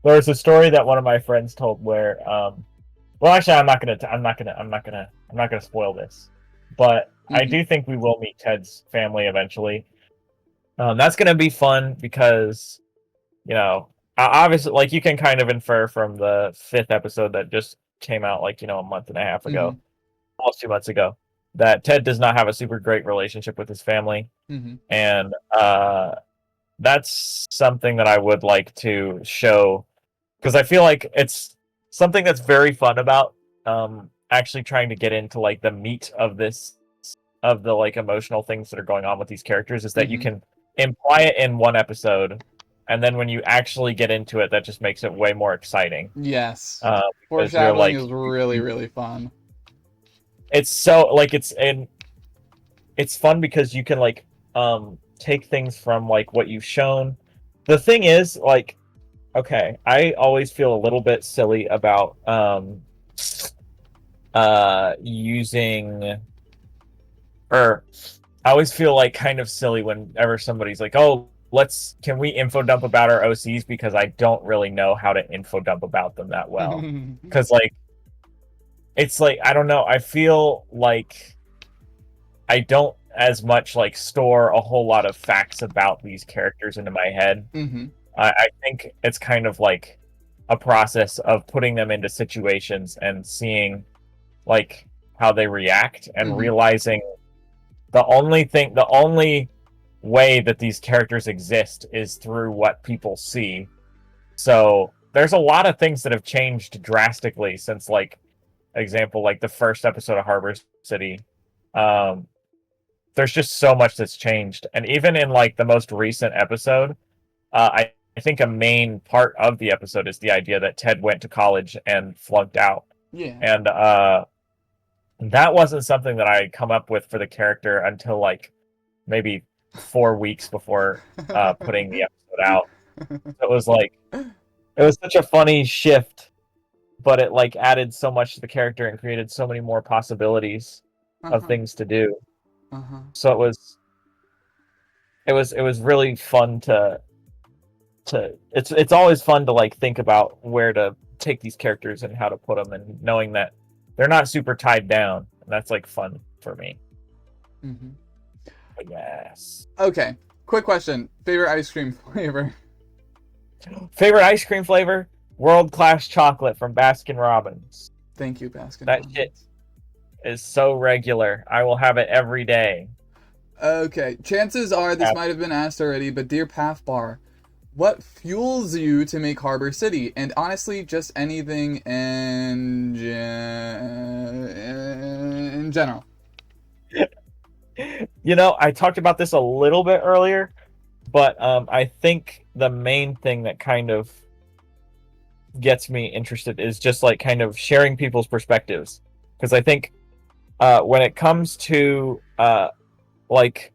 There was a story that one of my friends told where, well, actually, I'm not gonna spoil this, but I Mm-hmm. do think we will meet Ted's family eventually. That's gonna be fun because, obviously, like you can kind of infer from the fifth episode that just came out, like a month and a half Mm-hmm. ago, almost 2 months ago, that Ted does not have a super great relationship with his family, Mm-hmm. and that's something that I would like to show because I feel like it's something that's very fun about actually trying to get into like the meat of this of the like emotional things that are going on with these characters is that you Mm-hmm. can imply it in one episode, and then when you actually get into it, that just makes it way more exciting. Yes. Because you're Foreshadowing like is really, really fun. it's so like it's fun because you can like take things from like what you've shown. The thing is like okay, I always feel a little bit silly about using or I always feel like kind of silly whenever somebody's like, "Oh, can we info dump about our OCs?" because I don't really know how to info dump about them that well. Cuz like it's like I don't know, I feel like I don't as much like store a whole lot of facts about these characters into my head. Mm-hmm. I think it's kind of like a process of putting them into situations and seeing like how they react and Mm-hmm. realizing the only way that these characters exist is through what people see. So there's a lot of things that have changed drastically since like example like the first episode of Harbor City. Um, there's just so much that's changed, and even in like the most recent episode, I think a main part of the episode is the idea that Ted went to college and flunked out, Yeah. and that wasn't something that I had come up with for the character until like maybe 4 weeks before putting the episode out. So it was such a funny shift, but it like added so much to the character and created so many more possibilities of Uh-huh. things to do. Uh-huh. So it was really fun to it's always fun to like think about where to take these characters and how to put them, and knowing that they're not super tied down, and that's like fun for me. Mm-hmm. But yes. Okay. Quick question. Favorite ice cream flavor? Favorite ice cream flavor? World class chocolate from Baskin Robbins. Thank you, Baskin That shit Robbins. is so regular. I will have it every day. Okay. Chances are this might have been asked already, but dear Pafbar, what fuels you to make Harbor City? And honestly, just anything in general. I talked about this a little bit earlier, but I think the main thing that kind of gets me interested is just like kind of sharing people's perspectives, because I think when it comes to like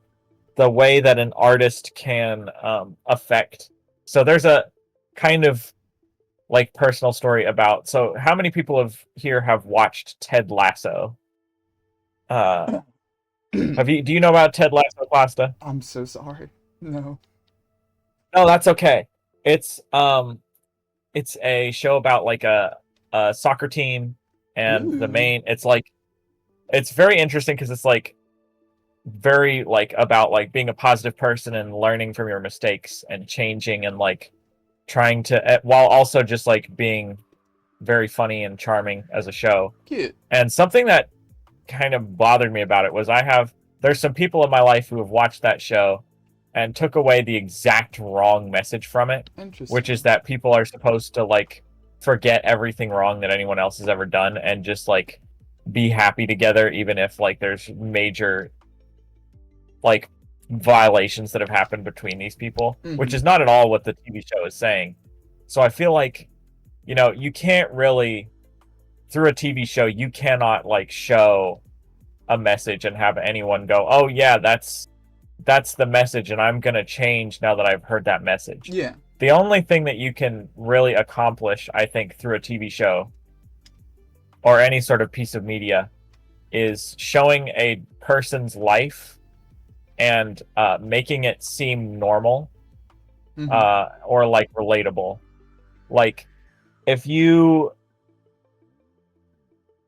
the way that an artist can affect, so there's a kind of like personal story about. So, how many people have watched Ted Lasso? Have you? Do you know about Ted Lasso, Pasta? I'm so sorry. No. No, that's okay. It's it's a show about like a soccer team, and the Ooh. main. It's very interesting because it's like very like about like being a positive person and learning from your mistakes and changing and like trying to while also just like being very funny and charming as a show. Cute. And something that kind of bothered me about it was there's some people in my life who have watched that show and took away the exact wrong message from it, which is Interesting. that people are supposed to like forget everything wrong that anyone else has ever done and just like be happy together even if like there's major like violations that have happened between these people, which is not at all what the TV show is saying. So I feel like, you can't really, through a TV show, you cannot like show a message and have anyone go, "Oh yeah, that's the message and I'm going to change now that I've heard that message." Yeah. The only thing that you can really accomplish, I think, through a TV show or any sort of piece of media is showing a person's life and making it seem normal or like relatable. Like if you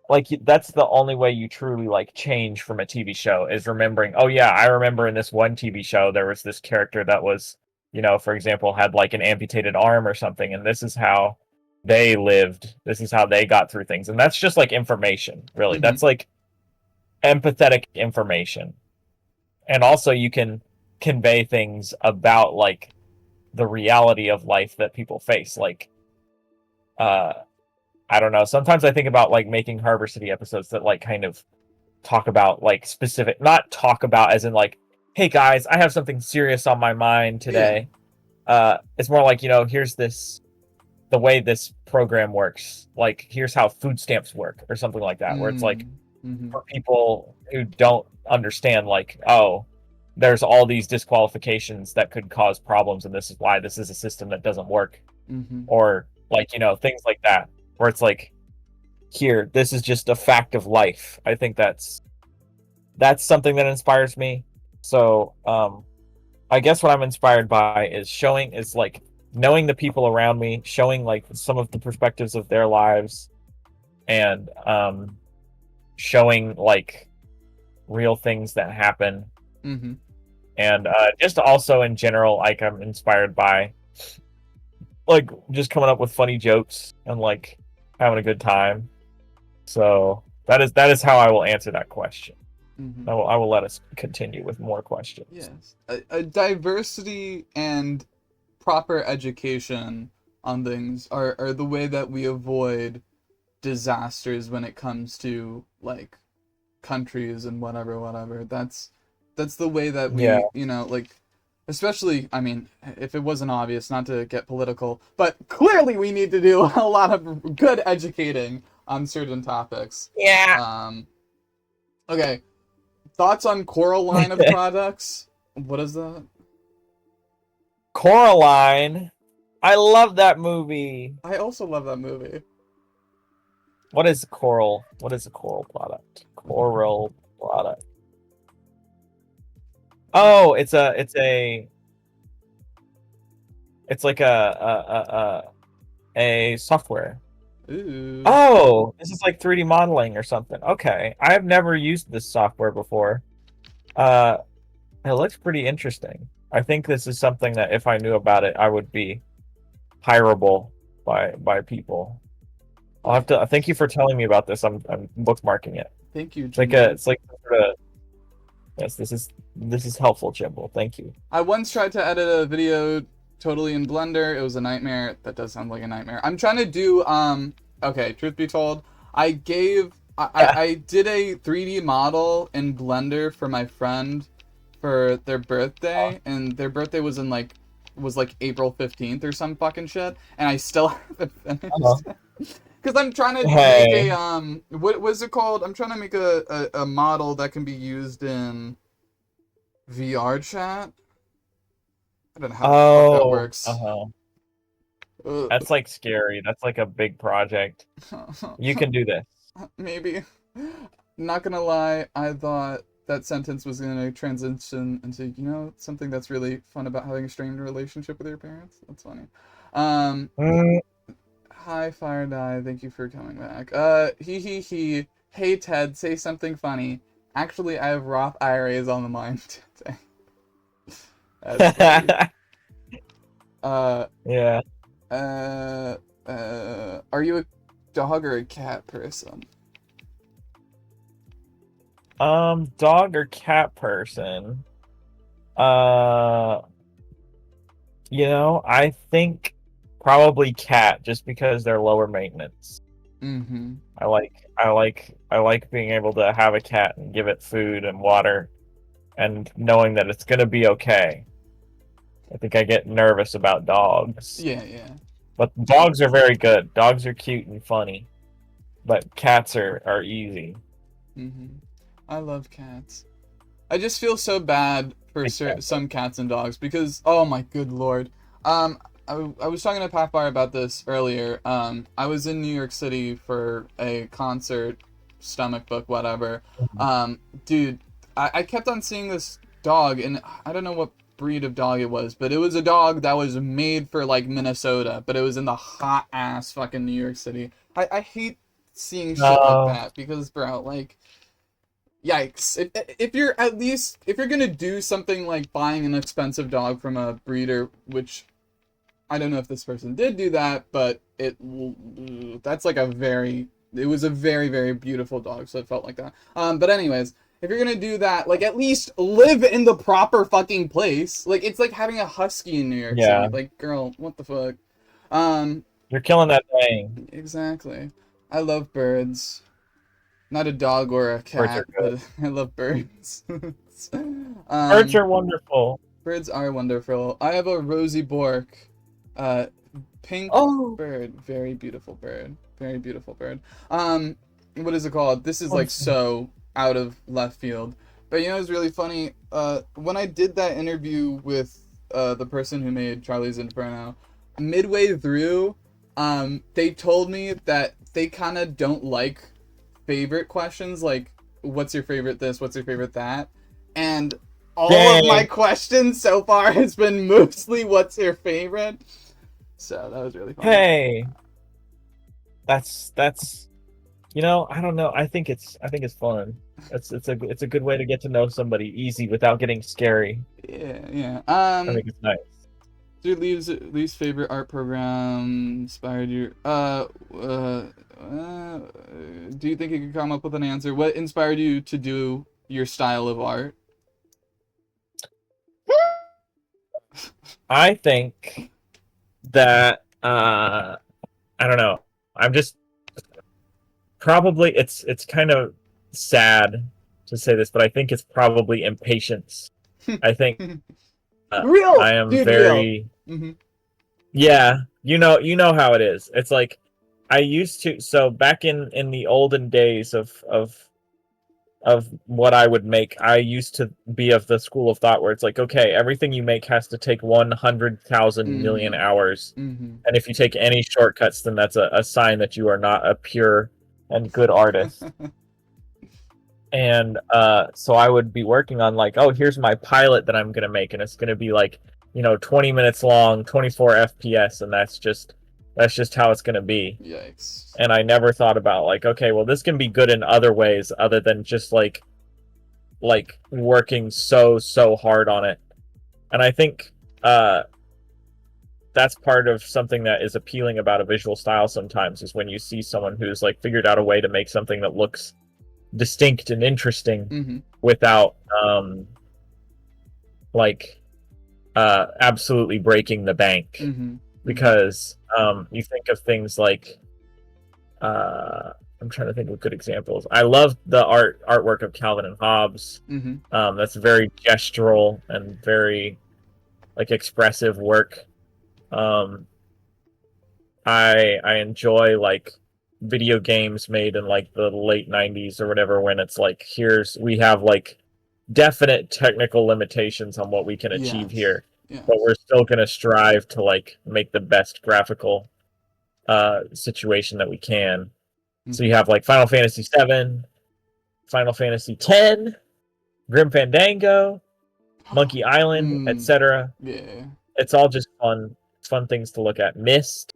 like that's the only way you truly like change from a TV show is remembering, oh yeah, I remember in this one TV show there was this character that was, for example, had like an amputated arm or something, and this is how they lived, this is how they got through things. And that's just like information, really. That's like empathetic information. And also you can convey things about like the reality of life that people face. Like I don't know, sometimes I think about like making Harbor City episodes that like kind of talk about like specific, not talk about as in like, hey guys, I have something serious on my mind today. It's more like, here's the way this program works, like here's how food stamps work or something like that, where it's like for people who don't understand, like, oh, there's all these disqualifications that could cause problems, and this is why this is a system that doesn't work. Or like, things like that, where it's like, here, this is just a fact of life. I think that's something that inspires me. So I guess what I'm inspired by is like knowing the people around me, showing like some of the perspectives of their lives, and showing like real things that happen. And just also in general, like I'm inspired by like just coming up with funny jokes and like having a good time. So that is how I will answer that question. I will let us continue with more questions. Yes. A diversity and proper education on things are the way that we avoid disasters when it comes to like countries and whatever. That's the way that we, like, especially, I mean, if it wasn't obvious, not to get political, but clearly we need to do a lot of good educating on certain topics. Yeah. Okay. Thoughts on Coraline of products? What is that? Coraline. I love that movie. I also love that movie. What is coral? What is a coral product? Coral product. Oh, it's like a software. Ooh. Oh, this is like 3D modeling or something. Okay, I have never used this software before. It looks pretty interesting. I think this is something that if I knew about it, I would be hireable by people. I'll have to. Thank you for telling me about this. I'm bookmarking it. Thank you, It's like Jimbo. it's like sort of. Yes, this is helpful, Jimbo. Thank you. I once tried to edit a video totally in Blender. It was a nightmare. That does sound like a nightmare. I'm trying to do okay, truth be told, I did a 3D model in Blender for my friend for their birthday, and their birthday was like April 15th or some fucking shit, and I still haven't finished. Because I'm trying to make a what was it called? I'm trying to make a model that can be used in VR chat. I don't know how the fuck that works. That's like scary. That's like a big project. You can do this. Maybe. Not gonna lie, I thought that sentence was gonna transition into, something that's really fun about having a strained relationship with your parents. That's funny. Um, Mm. Hi, Fire Die. Thank you for coming back. He. Hey, Ted, say something funny. Actually, I have Roth IRAs on the mind today. That's funny. Uh, Yeah. are you a dog or a cat person? Dog or cat person? Uh, I think probably cat, just because they're lower maintenance. Mm-hmm. I like being able to have a cat and give it food and water and knowing that it's gonna be okay. I think I get nervous about dogs. Yeah, yeah. But dogs are very good. Dogs are cute and funny. But cats are easy. Mm-hmm. I love cats. I just feel so bad for Exactly. some cats and dogs because, oh my good lord. I was talking to Pafbar about this earlier. I was in New York City for a concert, stomach book, whatever. Dude, I kept on seeing this dog, and I don't know what breed of dog it was, but it was a dog that was made for, like, Minnesota, but it was in the hot ass fucking New York City. I hate seeing shit like No. that because, bro, like, yikes. If you're gonna do something like buying an expensive dog from a breeder, which I don't know if this person did do that, but that's like it was a very, very beautiful dog, so it felt like that. But anyways, if you're gonna do that, like, at least live in the proper fucking place. Like, it's like having a husky in New York Yeah. City. Like, girl, what the fuck? Um, You're killing that thing. exactly. I love birds. Not a dog or a Birds are cat, good. but I love birds. Birds are wonderful. Birds are wonderful. I have a Rosie Bork, uh, pink Oh. bird. Very beautiful bird. Very beautiful bird. What is it called? This is like Awesome. so out of left field. But it's really funny. When I did that interview with the person who made Charlie's Inferno, midway through, they told me that they kind of don't like favorite questions, like what's your favorite this, what's your favorite that, and all of my Dang. questions so far has been mostly what's your favorite. So that was really funny. Hey. That's I don't know. I think it's fun. It's a good way to get to know somebody easy without getting scary. Yeah. I think it's nice. Your least favorite art program inspired you. Do you think you could come up with an answer? What inspired you to do your style of art? I think that I don't know. I'm just probably it's kind of sad to say this, but I think it's probably impatience. I think Real, I am dude, very real. Mm-hmm. yeah, you know how it is. It's like I used to so back in the olden days of what I would make, I used to be of the school of thought where it's like, okay, everything you make has to take 100,000 million Mm-hmm. hours. Mm-hmm. And if you take any shortcuts, then that's a sign that you are not a pure and good artist. And so I would be working on like, oh, here's my pilot that I'm gonna make, and it's gonna be like, 20 minutes long, 24 FPS, and that's just how it's gonna be. Yikes. And I never thought about like, okay, well, this can be good in other ways other than just like working so hard on it. And I think that's part of something that is appealing about a visual style sometimes, is when you see someone who's like figured out a way to make something that looks distinct and interesting Mm-hmm. without like absolutely breaking the bank. Mm-hmm. Because you think of things like I'm trying to think of good examples. I love the artwork of Calvin and Hobbes. Mm-hmm. That's very gestural and very like expressive work. I enjoy like video games made in like the late 90s or whatever, when it's like we have like definite technical limitations on what we can achieve Yes. here, Yes. but we're still gonna strive to like make the best graphical situation that we can. So you have like Final Fantasy VII, Final Fantasy X, Grim Fandango, Monkey Island, etc. Yeah. It's all just fun things to look at. Myst.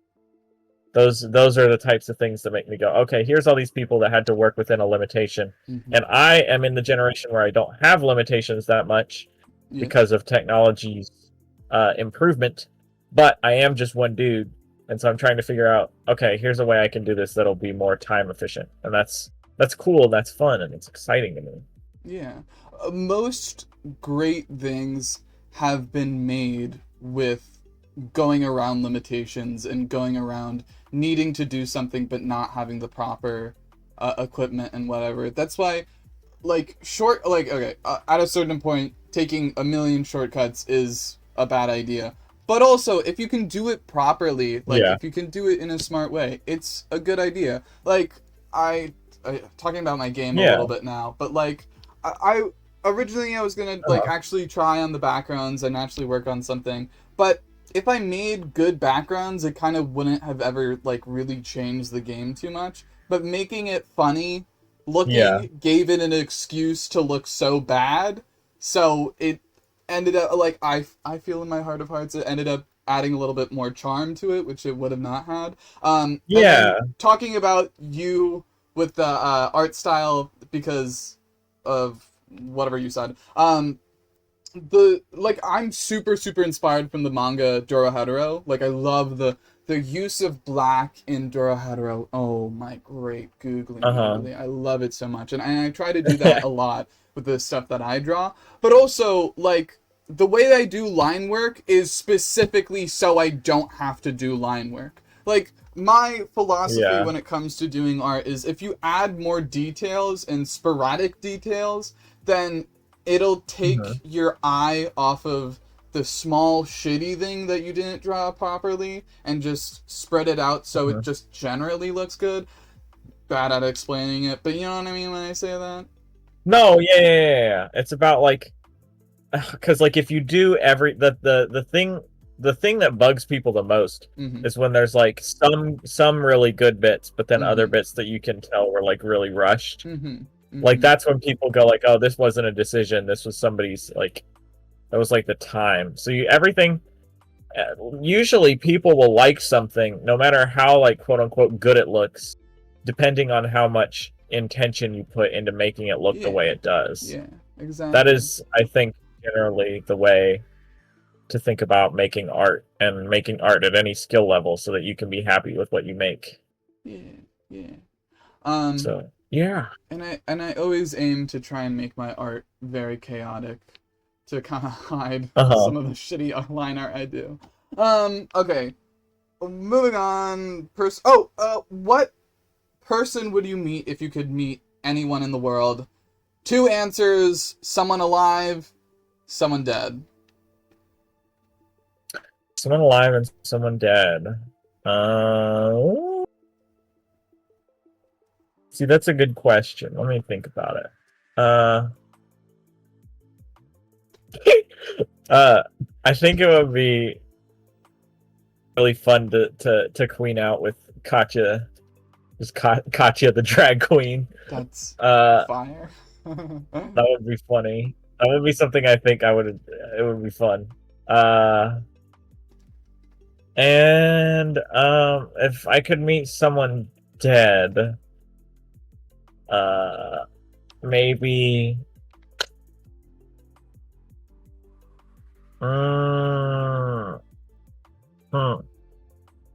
Those are the types of things that make me go, okay, here's all these people that had to work within a limitation. And I am in the generation where I don't have limitations that much because of technology's improvement, but I am just one dude, and so I'm trying to figure out, okay, here's a way I can do this that'll be more time efficient, and that's cool, that's fun, and it's exciting to me. Yeah. Most great things have been made with going around limitations and going around needing to do something but not having the proper equipment and whatever. That's why, like, at a certain point, taking a million shortcuts is a bad idea. But also, if you can do it properly, if you can do it in a smart way, it's a good idea. Like, I talking about my game a little bit now, but like, I originally I was gonna actually try on the backgrounds and actually work on something, but if I made good backgrounds, it kind of wouldn't have ever like really changed the game too much. But making it funny looking gave it an excuse to look so bad, so it ended up like I feel in my heart of hearts it ended up adding a little bit more charm to it, which it would have not had. And then talking about you with the art style because of whatever you said. I'm super inspired from the manga Dorohedoro. Like, I love the use of black in Dorohedoro. Oh my great googly moogly. I love it so much. And I try to do that a lot with the stuff that I draw. But also, like, the way I do line work is specifically so I don't have to do line work. Like, my philosophy when it comes to doing art is if you add more details and sporadic details, then it'll take your eye off of the small shitty thing that you didn't draw properly and just spread it out so it just generally looks good. Bad at explaining it, but you know what I mean when I say that? No, yeah. It's about like, because like if you do the thing that bugs people the most is when there's like some really good bits, but then other bits that you can tell were like really rushed. Like that's when people go like, oh, this wasn't a decision, this was somebody's like, that was like the time. So everything, usually people will like something no matter how like quote unquote good it looks, depending on how much intention you put into making it look the way it does. Yeah, exactly. That is, I think, generally the way to think about making art, and making art at any skill level so that you can be happy with what you make. So yeah. And I always aim to try and make my art very chaotic to kind of hide some of the shitty line art I do. Okay. Moving on. What person would you meet if you could meet anyone in the world? 2 answers: someone alive, someone dead. Someone alive and someone dead. See, that's a good question. Let me think about it. I think it would be really fun to queen out with Katya. Just Katya the drag queen. That's fire. That would be funny. That would be something I think it would be fun. And if I could meet someone dead, maybe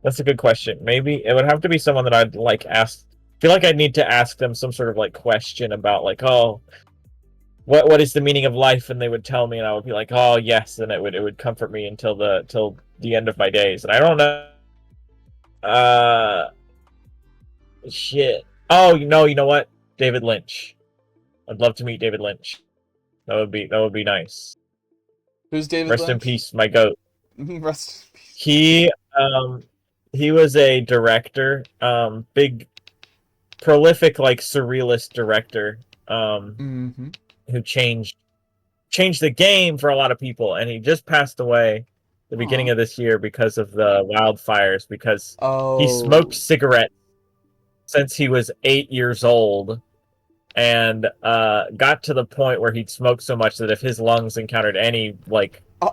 that's a good question. Maybe it would have to be someone that I'd like ask. Feel like I'd need to ask them some sort of like question about like, oh, what is the meaning of life? And they would tell me, and I would be like, oh yes, and it would comfort me until the end of my days. And I don't know. Shit. Oh, you know what? David Lynch. I'd love to meet David Lynch. That would be nice. Who's David Rest Lynch? in peace, my goat. Rest in peace. He was a director, big, prolific, like surrealist director, who changed changed the game for a lot of people, and he just passed away the beginning of this year because of the wildfires, because he smoked cigarettes since he was 8 years old, and got to the point where he'd smoked so much that if his lungs encountered any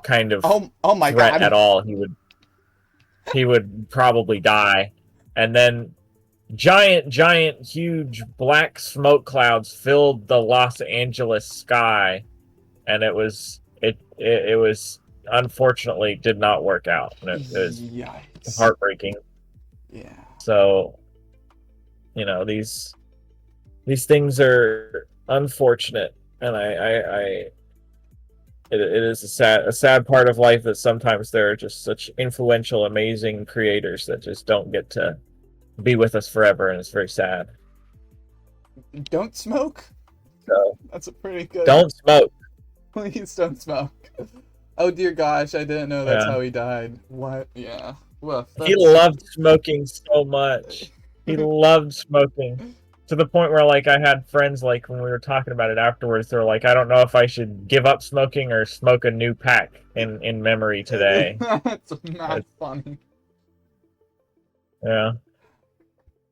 kind of my threat God. at all, he would probably die. And then giant, huge black smoke clouds filled the Los Angeles sky, and it was unfortunately did not work out. And it was Yikes. heartbreaking. Yeah. So, these things are unfortunate, and it is a sad part of life that sometimes there are just such influential, amazing creators that just don't get to be with us forever, and it's very sad. Don't smoke? So, that's a pretty good... Don't smoke. Please don't smoke. Oh dear gosh, I didn't know that's how he died. What? Yeah. Woof, He loved smoking so much. He loved smoking. To the point where, I had friends, when we were talking about it afterwards, they were like, I don't know if I should give up smoking or smoke a new pack in memory today. That's not funny. Yeah.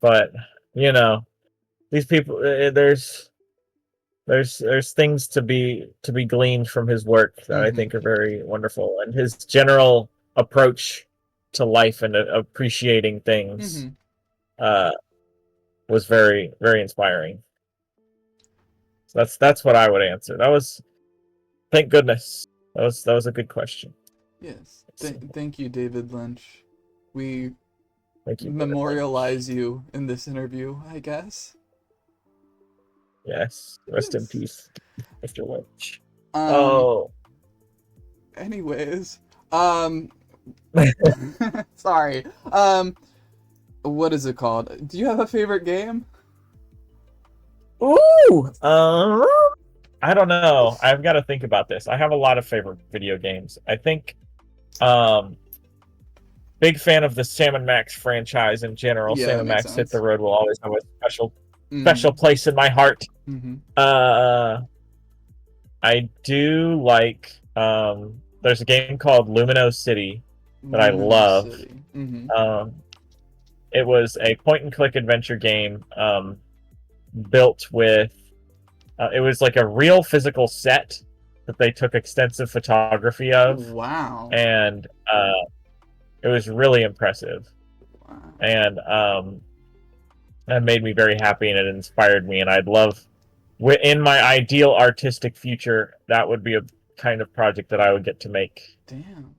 But, these people, there's things to be gleaned from his work that I think are very wonderful, and his general approach to life and appreciating things was very, very inspiring. So that's what I would answer. That was, thank goodness, that was a good question. Yes, thank you, David Lynch. We Thank you, memorialize you in this interview, I guess. Yes, rest in peace, Mr. Lynch. Anyways, sorry. What is it called? Do you have a favorite game? Ooh, I don't know. I've got to think about this. I have a lot of favorite video games. I think, big fan of the Sam & Max franchise in general. Yeah, Sam & Max Hit the Road will always have a special place in my heart. I do like, there's a game called Lumino City that I love. It was a point-and-click adventure game built with... it was like a real physical set that they took extensive photography of. Wow. And it was really impressive. Wow. And that made me very happy, and it inspired me. And I'd love... in my ideal artistic future, that would be a kind of project that I would get to make. Damn.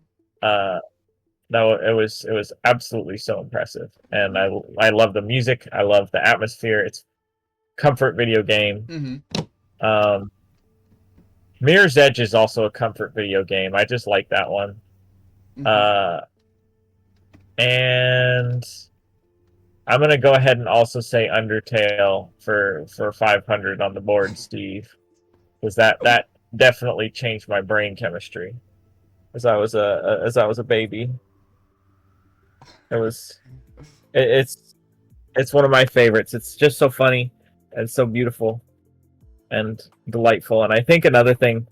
No, it was absolutely so impressive, and I love the music. I love the atmosphere. It's comfort video game. Mirror's Edge is also a comfort video game. I just like that one. And I'm gonna go ahead and also say Undertale for 500 on the board, Steve, because that definitely changed my brain chemistry as I was a baby. It's one of my favorites. It's just so funny and so beautiful and delightful. And I think another thing,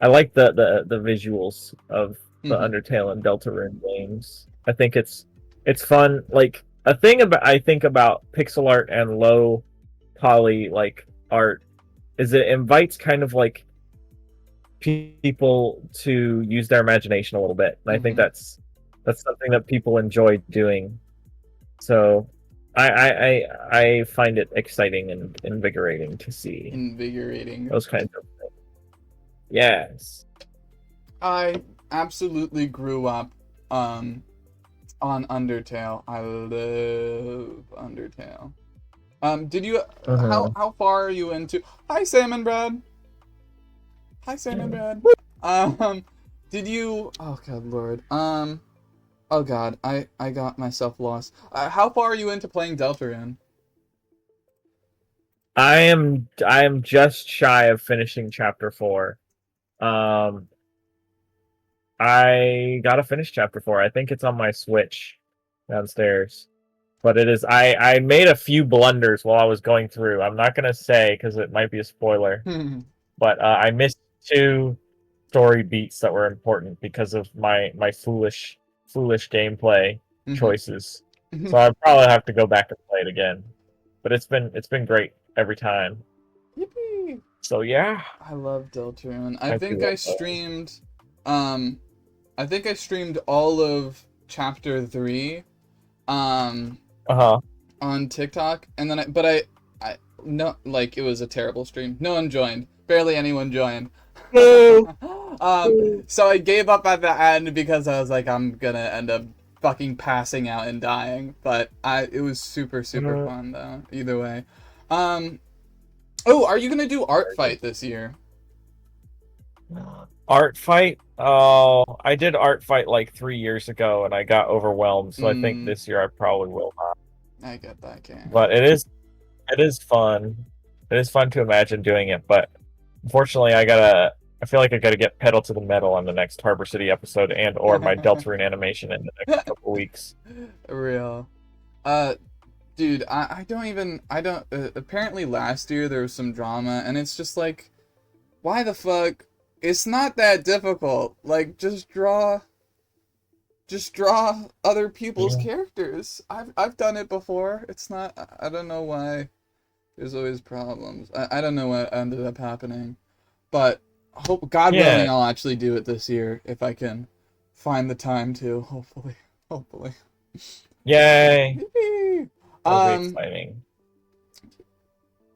I like the visuals of the Undertale and Deltarune games. I think it's fun. Like, a thing I think about pixel art and low poly art is it invites kind of people to use their imagination a little bit, and I think that's something that people enjoy doing. So I find it exciting and invigorating to see. Invigorating. Those kinds of things. Yes. I absolutely grew up on Undertale. I love Undertale. Did you how far are you into... Hi, Salmon Brad. Hi, Salmon Brad. Did you... Oh god lord. Oh god, I got myself lost. How far are you into playing Deltarune? I am just shy of finishing chapter 4. I gotta finish chapter 4. I think it's on my Switch downstairs. But it is... I made a few blunders while I was going through. I'm not gonna say because it might be a spoiler. But I missed 2 story beats that were important because of my foolish gameplay choices. So I'd probably have to go back and play it again. But it's been great every time. Yippee! So yeah, I love Deltarune. I do love I think I streamed all of chapter 3 uh-huh. on TikTok, and then I no, like, it was a terrible stream. No one joined. Barely anyone joined. So I gave up at the end because I was like, I'm gonna end up fucking passing out and dying. But it was super fun though. Either way. Oh, are you gonna do Art Fight this year? Art Fight? Oh, I did Art Fight like 3 years ago and I got overwhelmed, so I think this year I probably will not. I get that game. But it is fun. It is fun to imagine doing it, but unfortunately I feel like I gotta get pedal to the metal on the next Harbor City episode and or my Deltarune animation in the next couple weeks. Real. Dude, I don't apparently last year there was some drama, and it's just like, why the fuck? It's not that difficult. Like, just draw other people's characters. I've done it before. It's not, I don't know why there's always problems. I don't know what ended up happening. But hope, God willing, I'll actually do it this year if I can find the time to, hopefully. Yay! Yippee! That'll be exciting.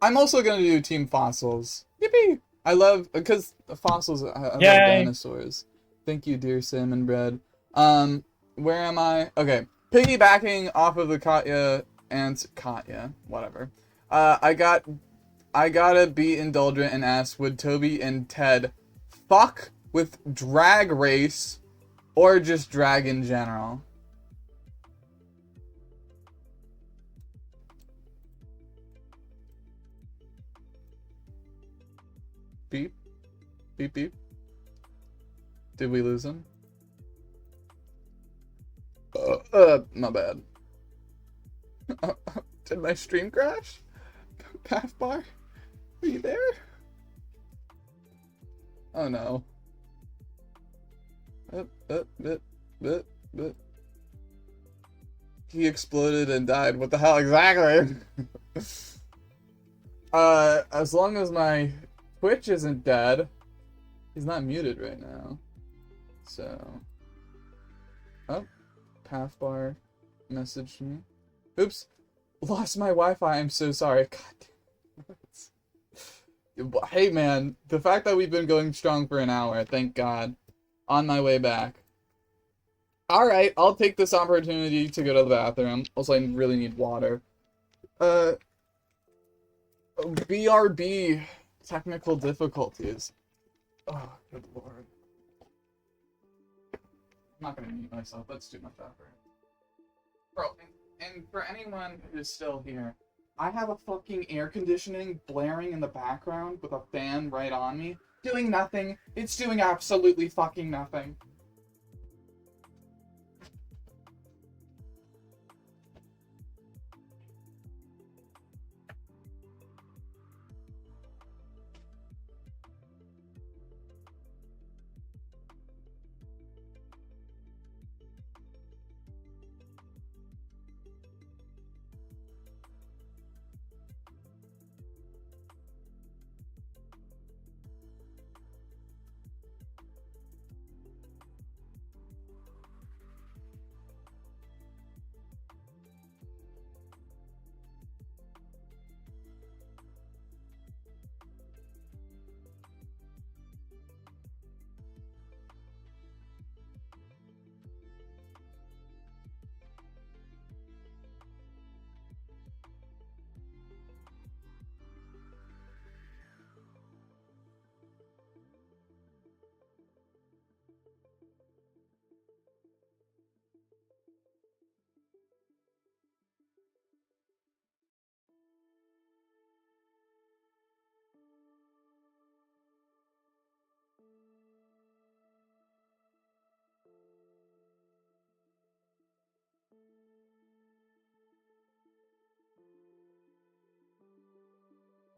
I'm also gonna do Team Fossils. Yippee! I love, because fossils, I love Yay! dinosaurs. Thank you, dear salmon bread. Where am I? Okay, piggybacking off of the Katya, whatever. I gotta be indulgent and ask, would Toby and Ted fuck with Drag Race or just drag in general? Beep. Beep, beep. Did we lose him? My bad. Did my stream crash? Pafbar? Are you there? Oh no. He exploded and died. What the hell exactly? As long as my Twitch isn't dead. He's not muted right now. So. Oh. Pafbar messaged me. Oops. Lost my Wi-Fi. I'm so sorry. God damn it. Hey man, the fact that we've been going strong for an hour, thank God. On my way back. Alright, I'll take this opportunity to go to the bathroom. Also, I really need water. BRB. Technical difficulties. Oh, good lord. I'm not gonna mute myself, that's too much effort. Bro, and for anyone who's still here, I have a fucking air conditioning blaring in the background with a fan right on me, doing nothing. It's doing absolutely fucking nothing.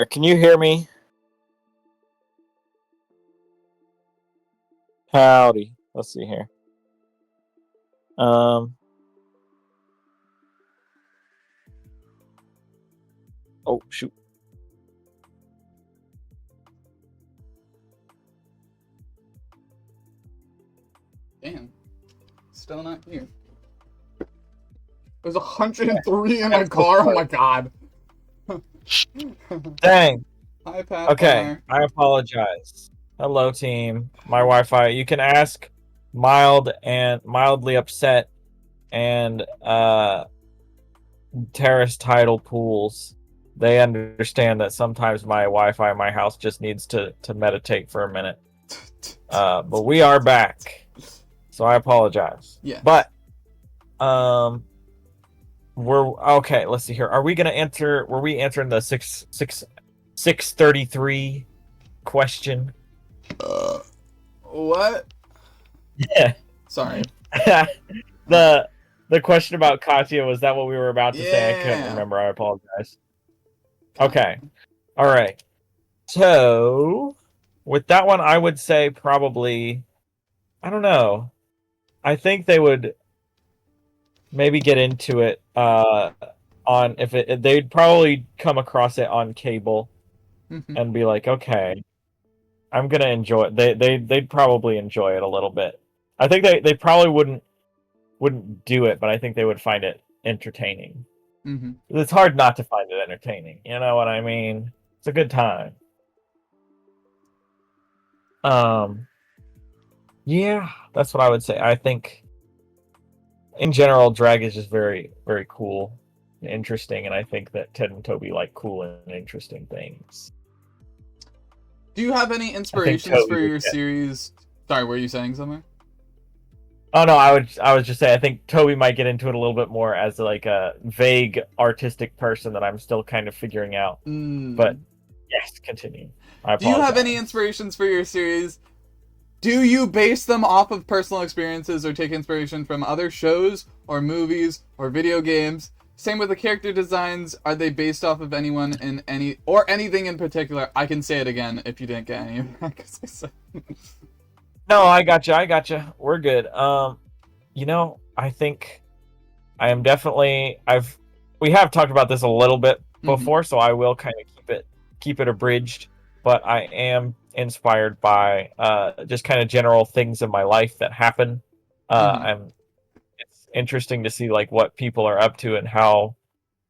Can you hear me? Howdy. Let's see here. Oh shoot. Damn. Still not here. There's 103 in my car. Oh my god. Dang. Hi, Pafbar. Okay, I apologize. Hello, team. My Wi-Fi. You can ask mild and mildly upset and terrace tidal pools. They understand that sometimes my Wi-Fi in my house just needs to meditate for a minute. But we are back, so I apologize. Yes. But we're okay. Let's see here. Are we gonna answer? Were we answering the 633 question? What? Yeah. Sorry. the question about Katya, was that what we were about to say? I couldn't Yeah. remember. I apologize. Okay. All right. So with that one, I would say probably, I don't know. I think they would maybe get into it on if they'd probably come across it on cable and be like, okay, I'm gonna enjoy it. They'd probably enjoy it a little bit. I think they probably wouldn't do it, but I think they would find it entertaining. Mm-hmm. It's hard not to find it entertaining. You know what I mean? It's a good time. Yeah, that's what I would say. I think in general, drag is just very, very cool and interesting, and I think that Ted and Toby like cool and interesting things. Do you have any inspirations Toby for would your get- series? Sorry, were you saying something? Oh no, I was just saying I think Toby might get into it a little bit more as like a vague artistic person that I'm still kind of figuring out. But yes, continue. Do you have any inspirations for your series? Do you base them off of personal experiences or take inspiration from other shows or movies or video games? Same with the character designs. Are they based off of anyone in anything in particular? I can say it again if you didn't get any of that. 'Cause I said... No, I gotcha. We're good. You know, I think I am definitely we have talked about this a little bit before, so I will kind of keep it abridged, but I am inspired by just kind of general things in my life that happen. It's interesting to see like what people are up to and how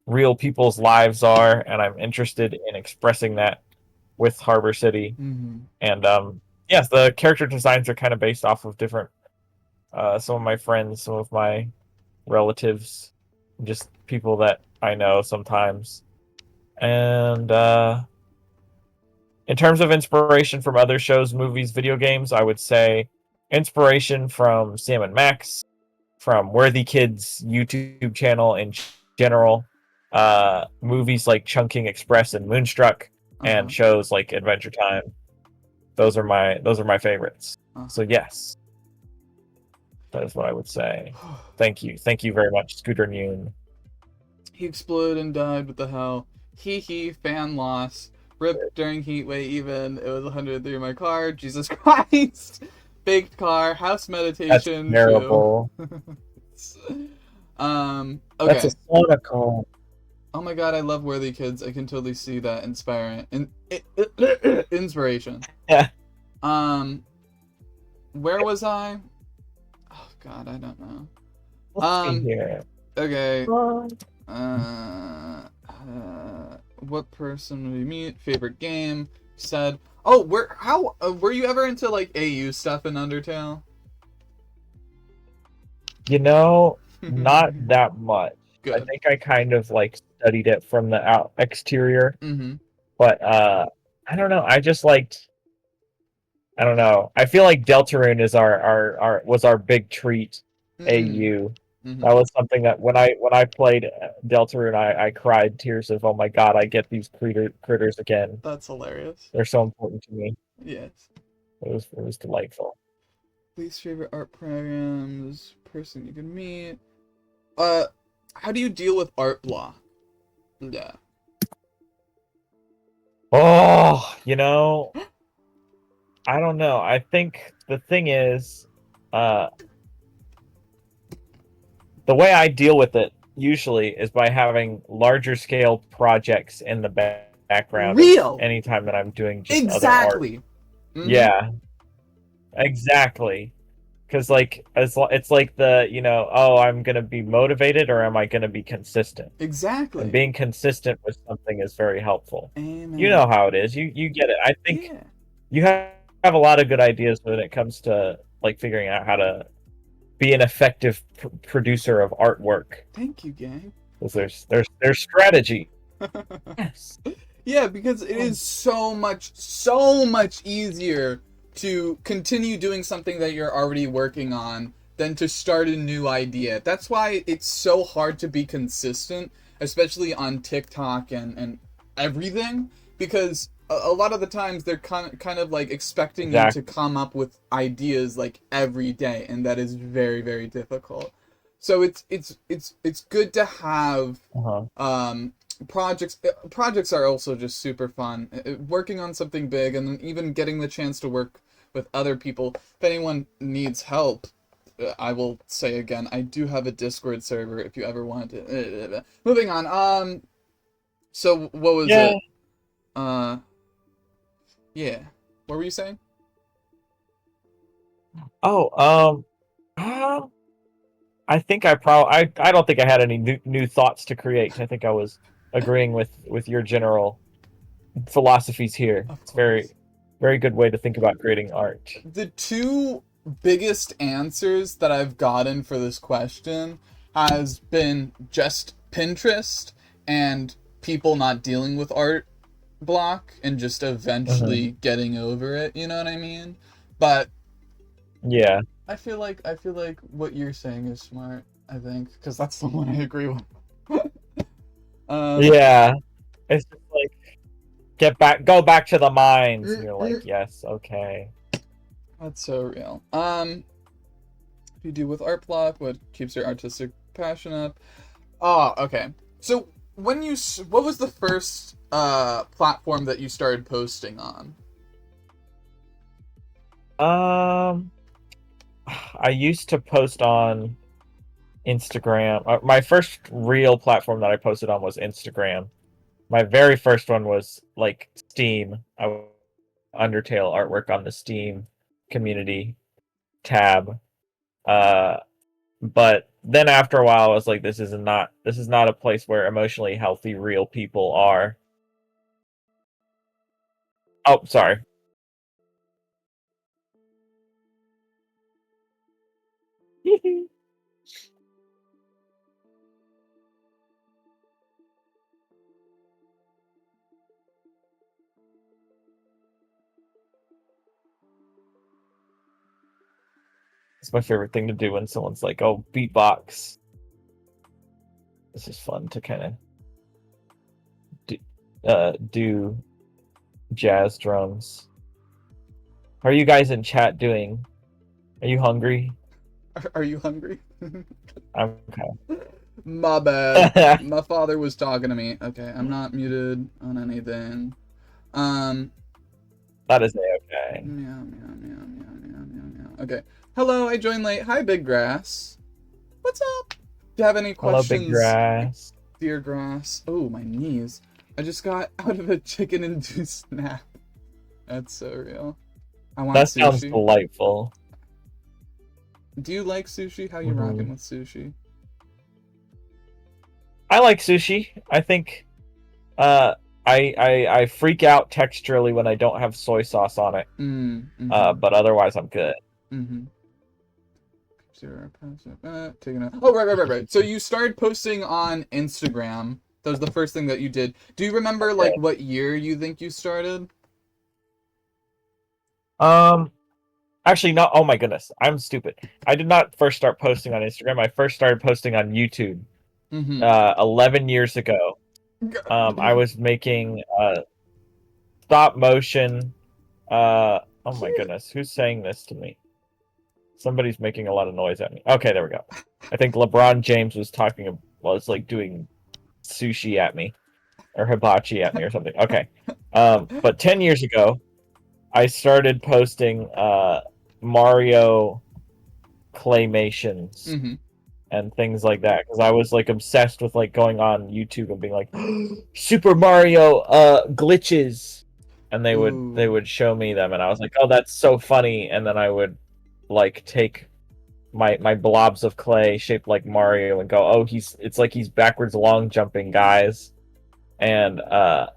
real people's lives are, and I'm interested in expressing that with Harbor City. And yes, the character designs are kind of based off of different some of my friends, some of my relatives, just people that I know sometimes. And in terms of inspiration from other shows, movies, video games, I would say inspiration from Sam and Max, from Worthy Kids YouTube channel in general, movies like Chunking Express and Moonstruck, and shows like Adventure Time. Those are my favorites. So yes, that is what I would say. Thank you very much, Scooter Noon. He exploded and died. What the hell? Hee, fan loss. Rip during heat wave even. It was 103 in my car. Jesus Christ. Baked car. House meditation. That's terrible. Okay. That's a soda call. Oh my god, I love Worthy Kids. I can totally see that inspiring inspiration. Yeah. Where was I? Oh god, I don't know. Let's see here. Okay. What person would we meet? Favorite game? Said. Oh, were you ever into like AU stuff in Undertale? You know, not that much. Good. I think I kind of like studied it from the exterior. But I don't know. I just liked. I don't know. I feel like Deltarune is was our big treat. AU. That was something that when I played Deltarune, I cried tears of, oh my god, I get these critters again. That's hilarious. They're so important to me. Yes. It was delightful. Least favorite art programs, person you can meet. How do you deal with art block? Yeah. Oh, you know, I don't know. I think the thing is, uh, the way I deal with it usually is by having larger scale projects in the background of Real. any time that I'm doing just other art. Exactly. Mhm. Yeah, exactly. Because like it's like the oh, I'm gonna be motivated or am I gonna be consistent? And Exactly. being consistent with something is very helpful. You Amen. know how it is. You get it. I think Yeah. you have a lot of good ideas when it comes to like figuring out how to be an effective producer of artwork. Thank you, gang. Because there's strategy. Yes. Yeah, because it is so much easier to continue doing something that you're already working on than to start a new idea. That's why it's so hard to be consistent, especially on TikTok and everything, because a lot of the times they're kind of like expecting you to Exactly. come up with ideas like every day, and that is very, very difficult. So it's good to have Uh-huh. projects are also just super fun. Working on something big and then even getting the chance to work with other people. If anyone needs help, I will say again, I do have a Discord server if you ever want to. Moving on. So what was Yeah. it? Yeah. What were you saying? Oh, uh, I think I don't think I had any new thoughts to create. I think I was agreeing with your general philosophies here. Of It's course. very good way to think about creating art. The two biggest answers that I've gotten for this question has been just Pinterest and people not dealing with art block and just Hmm. eventually getting over it, you know what I mean? But Yeah. I feel like what you're saying is smart, I think, because that's the one I agree with. um Yeah. It's just like go back to the mines, and you're like, yes, okay. that's so real. What do you do with art block? What keeps your artistic passion up? Oh, okay. So what was the first platform that you started posting on? Um, I used to post on Instagram. My first real platform that I posted on was Instagram. My very first one was like Steam. Undertale artwork on the Steam community tab. Uh, but then after a while, I was like, this is not a place where emotionally healthy real people are. Oh, sorry. It's my favorite thing to do when someone's like, "Oh, beatbox." This is fun to kind of do, do jazz drums. How are you guys in chat doing? Are you hungry? Are you hungry? I'm kind My bad. of. My father was talking to me. Okay, I'm not muted on anything. Um, That is okay. meow, meow, meow, meow, meow, meow, meow. Okay. Hello, I joined late. Hi, Big Grass. What's up? Do you have any Hello, big questions, grass. dear Grass? Oh, my knees. I just got out of a chicken-induced nap. That's so real. I want That sounds sushi. delightful. Do you like sushi? How you rocking Hmm. with sushi? I like sushi. I think uh, I freak out texturally when I don't have soy sauce on it. Mm-hmm. But otherwise I'm good. Mm-hmm. Zero passive. Taking a. Oh, right. So you started posting on Instagram. That was the first thing that you did. Do you remember like Okay. what year you think you started? Um, Actually, no. Oh my goodness, I'm stupid. I did not first start posting on Instagram. I first started posting on YouTube. Mm-hmm. 11 years ago. I was making stop motion. Oh my goodness, who's saying this to me? Somebody's making a lot of noise at me. Okay, there we go. I think LeBron James was like doing sushi at me or hibachi at me or something. Okay. But 10 years ago, I started posting Mario claymations Mm-hmm. and things like that because I was like obsessed with like going on YouTube and being like Super Mario glitches, and they Ooh. would show me them, and I was like, oh, that's so funny, and then I would like take my blobs of clay shaped like Mario and go, oh, it's like he's backwards long jumping, guys. And yeah,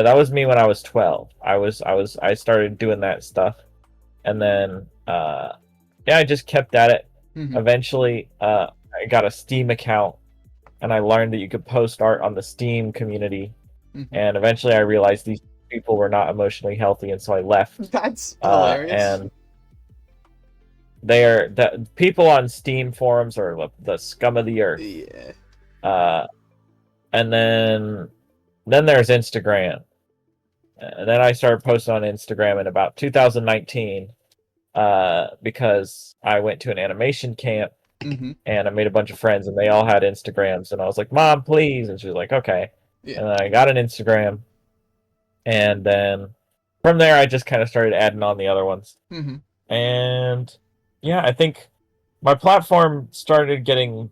that was me when I was 12. I started doing that stuff, and then yeah, I just kept at it. Mm-hmm. Eventually, I got a Steam account, and I learned that you could post art on the Steam community. Mm-hmm. And eventually, I realized these people were not emotionally healthy, and so I left. That's hilarious. And the people on Steam forums are the scum of the earth. Yeah. Uh, and then there's Instagram, and then I started posting on Instagram in about 2019 because I went to an animation camp Mm-hmm. and I made a bunch of friends and they all had Instagrams, and I was like, Mom, please, and she was like, okay. Yeah. And then I got an Instagram, and then from there I just kind of started adding on the other ones. Mm-hmm. And yeah, I think my platform started getting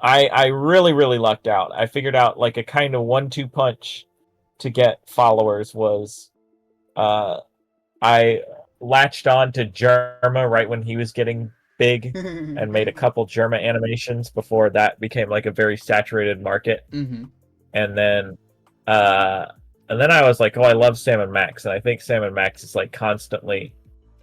I really, really lucked out. I figured out like a kind of 1-2 punch to get followers was I latched on to Germa right when he was getting big and made a couple Germa animations before that became like a very saturated market. Mm-hmm. And then uh I was like, oh, I love Sam and Max, and I think Sam and Max is like constantly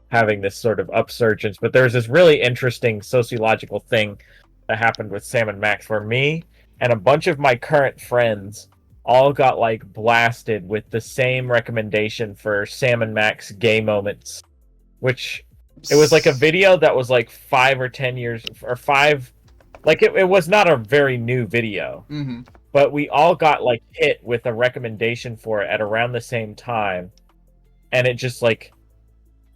having this sort of upsurgence. But there's this really interesting sociological thing that happened with Sam and Max where me and a bunch of my current friends all got like blasted with the same recommendation for Sam and Max gay moments, which it was like a video that was like 5 or 10 years or five, like it was not a very new video, Mm-hmm. but we all got like hit with a recommendation for it at around the same time, and it just like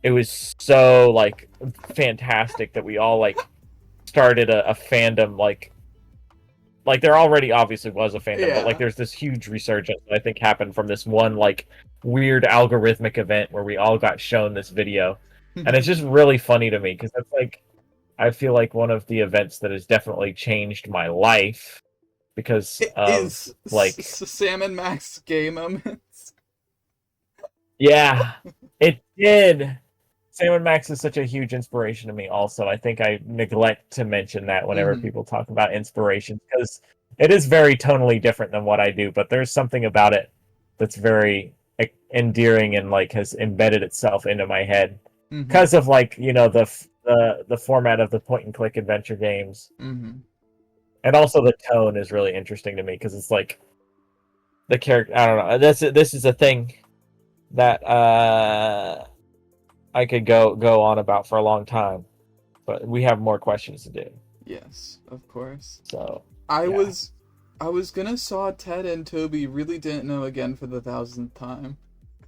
it was so like fantastic that we all like started a fandom like there already obviously was a fandom, but like Yeah. there's this huge resurgence that I think happened from this one like weird algorithmic event where we all got shown this video, and it's just really funny to me because it's like I feel like one of the events that has definitely changed my life because It of is like Sam and Max gay moments. yeah, it did. Sam and Max is such a huge inspiration to me also. I think I neglect to mention that whenever Mm-hmm. people talk about inspiration because it is very tonally different than what I do, but there's something about it that's very endearing and like has embedded itself into my head Mm-hmm. because of like, you know, the format of the point and click adventure games. Mm-hmm. And also the tone is really interesting to me because it's like the character, I don't know. This is a thing that I could go on about for a long time, but we have more questions to do. Yes, of course. So I yeah. was gonna saw Ted and Toby really didn't know again for the 1,000th time.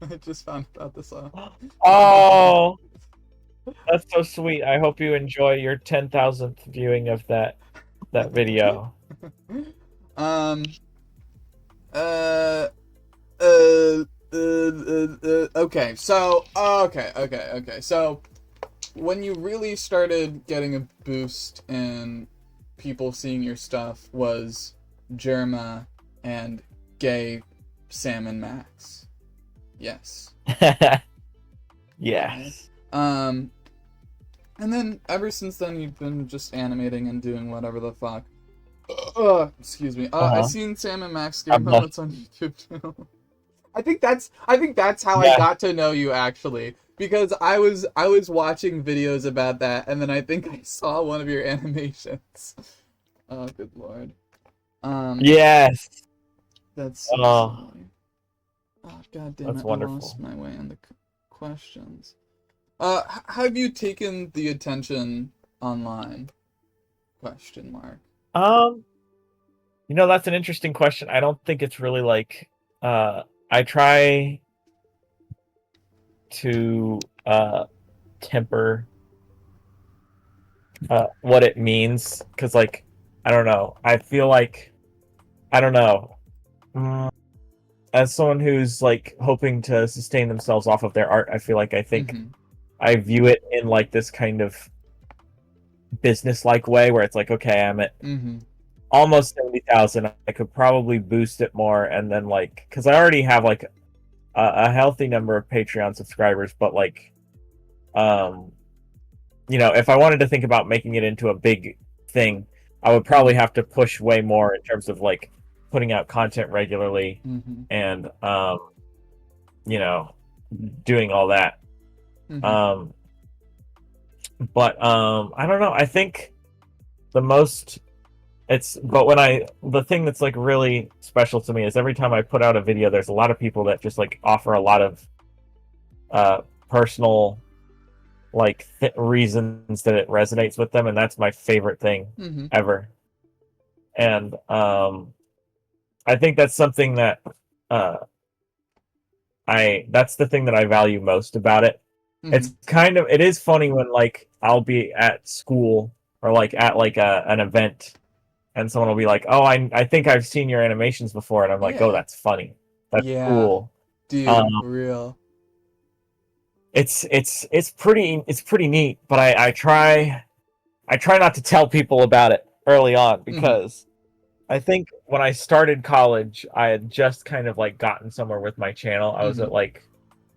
I just found out this Oh, that's so sweet. I hope you enjoy your 10,000th viewing of that video. Um uh okay, so okay. So when you really started getting a boost in people seeing your stuff was Germa and gay Sam and Max. Yes. Yes. And then ever since then you've been just animating and doing whatever the fuck. Excuse me. I've seen Sam and Max gay moments on YouTube too. I think that's how I got to know you actually, because I was watching videos about that, and then I think I saw one of your animations. Oh, good lord. Yes. That's so silly. Oh, god damn That's it! wonderful. I lost my way in the questions. Have you taken the attention online? Question mark. You know, that's an interesting question. I don't think it's really like I try to temper what it means because like I don't know. I feel like I don't know. as someone who's like hoping to sustain themselves off of their art, I think Mhm. I view it in like this kind of business-like way where it's like, okay, I'm at Mhm. almost 70,000. I could probably boost it more, and then like, because I already have like a healthy number of Patreon subscribers, but like, if I wanted to think about making it into a big thing, I would probably have to push way more in terms of like putting out content regularly Mhm. and you know, doing all that. Mhm. Um, but I don't know. I think the most but the thing that's like really special to me is every time I put out a video, there's a lot of people that just like offer a lot of personal like reasons that it resonates with them, and that's my favorite thing Mhm. ever. And I think that's something that uh, that's the thing that I value most about it. Mhm. It is funny when like I'll be at school or like at like an event, and someone will be like, "Oh, I think I've seen your animations before," and I'm like, "Oh, Yeah. that's funny, that's Yeah. cool." Um, Dude, real. it's pretty neat, but I try not to tell people about it early on Mhm. because I think when I started college, I had just kind of like gotten somewhere with my channel. I was Mhm. at like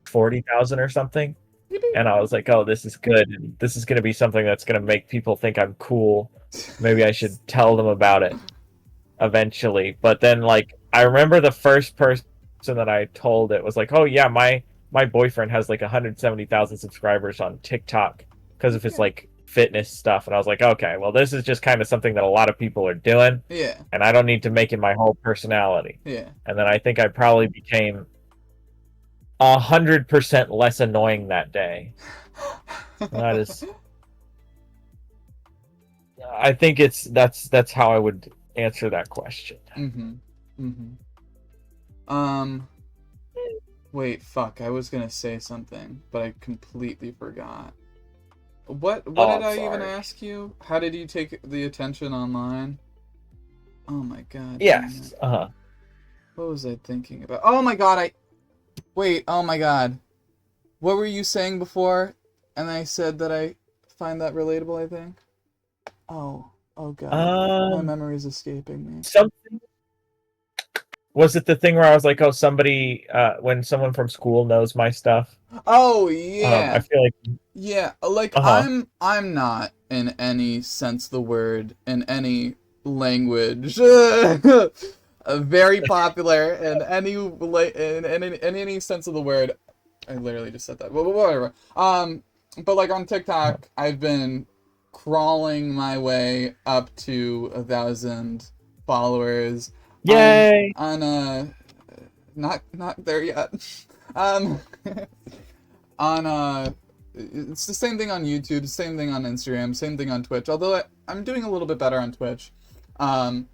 40,000 or something, Yippee. and I was like, "Oh, this is good. This is going to be something that's going to make people think I'm cool. Maybe I should tell them about it eventually." But then, like, I remember the first person that I told it was like, "Oh yeah, my boyfriend has like 170,000 subscribers on TikTok because of his Yeah. like fitness stuff." And I was like, "Okay, well, this is just kind of something that a lot of people are doing, Yeah. and I don't need to make it my whole personality." Yeah. And then I think I probably became 100% less annoying that day. That is, I think that's how I would answer that question. Mhm. Mhm. Um. Wait. Fuck. I was gonna say something, but I completely forgot. What Oh, did I'm I even sorry. ask you? How did you take the attention online? Oh my god, damn it. Yes. Uh-huh. What was I thinking about? Oh my god, wait, oh my god. What were you saying before? And I said that I find that relatable, I think. Oh god. My Um, memory is escaping me. something was it the thing where I was like, oh, somebody when someone from school knows my stuff. Oh I yeah. feel like Yeah, like uh-huh. I'm not in any sense of the word in any language very popular in in any sense of the word. I literally just said that. But whatever. But like on TikTok, I've been crawling my way up to 1,000 followers on Yay. not there yet. Um on it's the same thing on YouTube, same thing on Instagram, same thing on Twitch. Although I'm doing a little bit better on Twitch, um,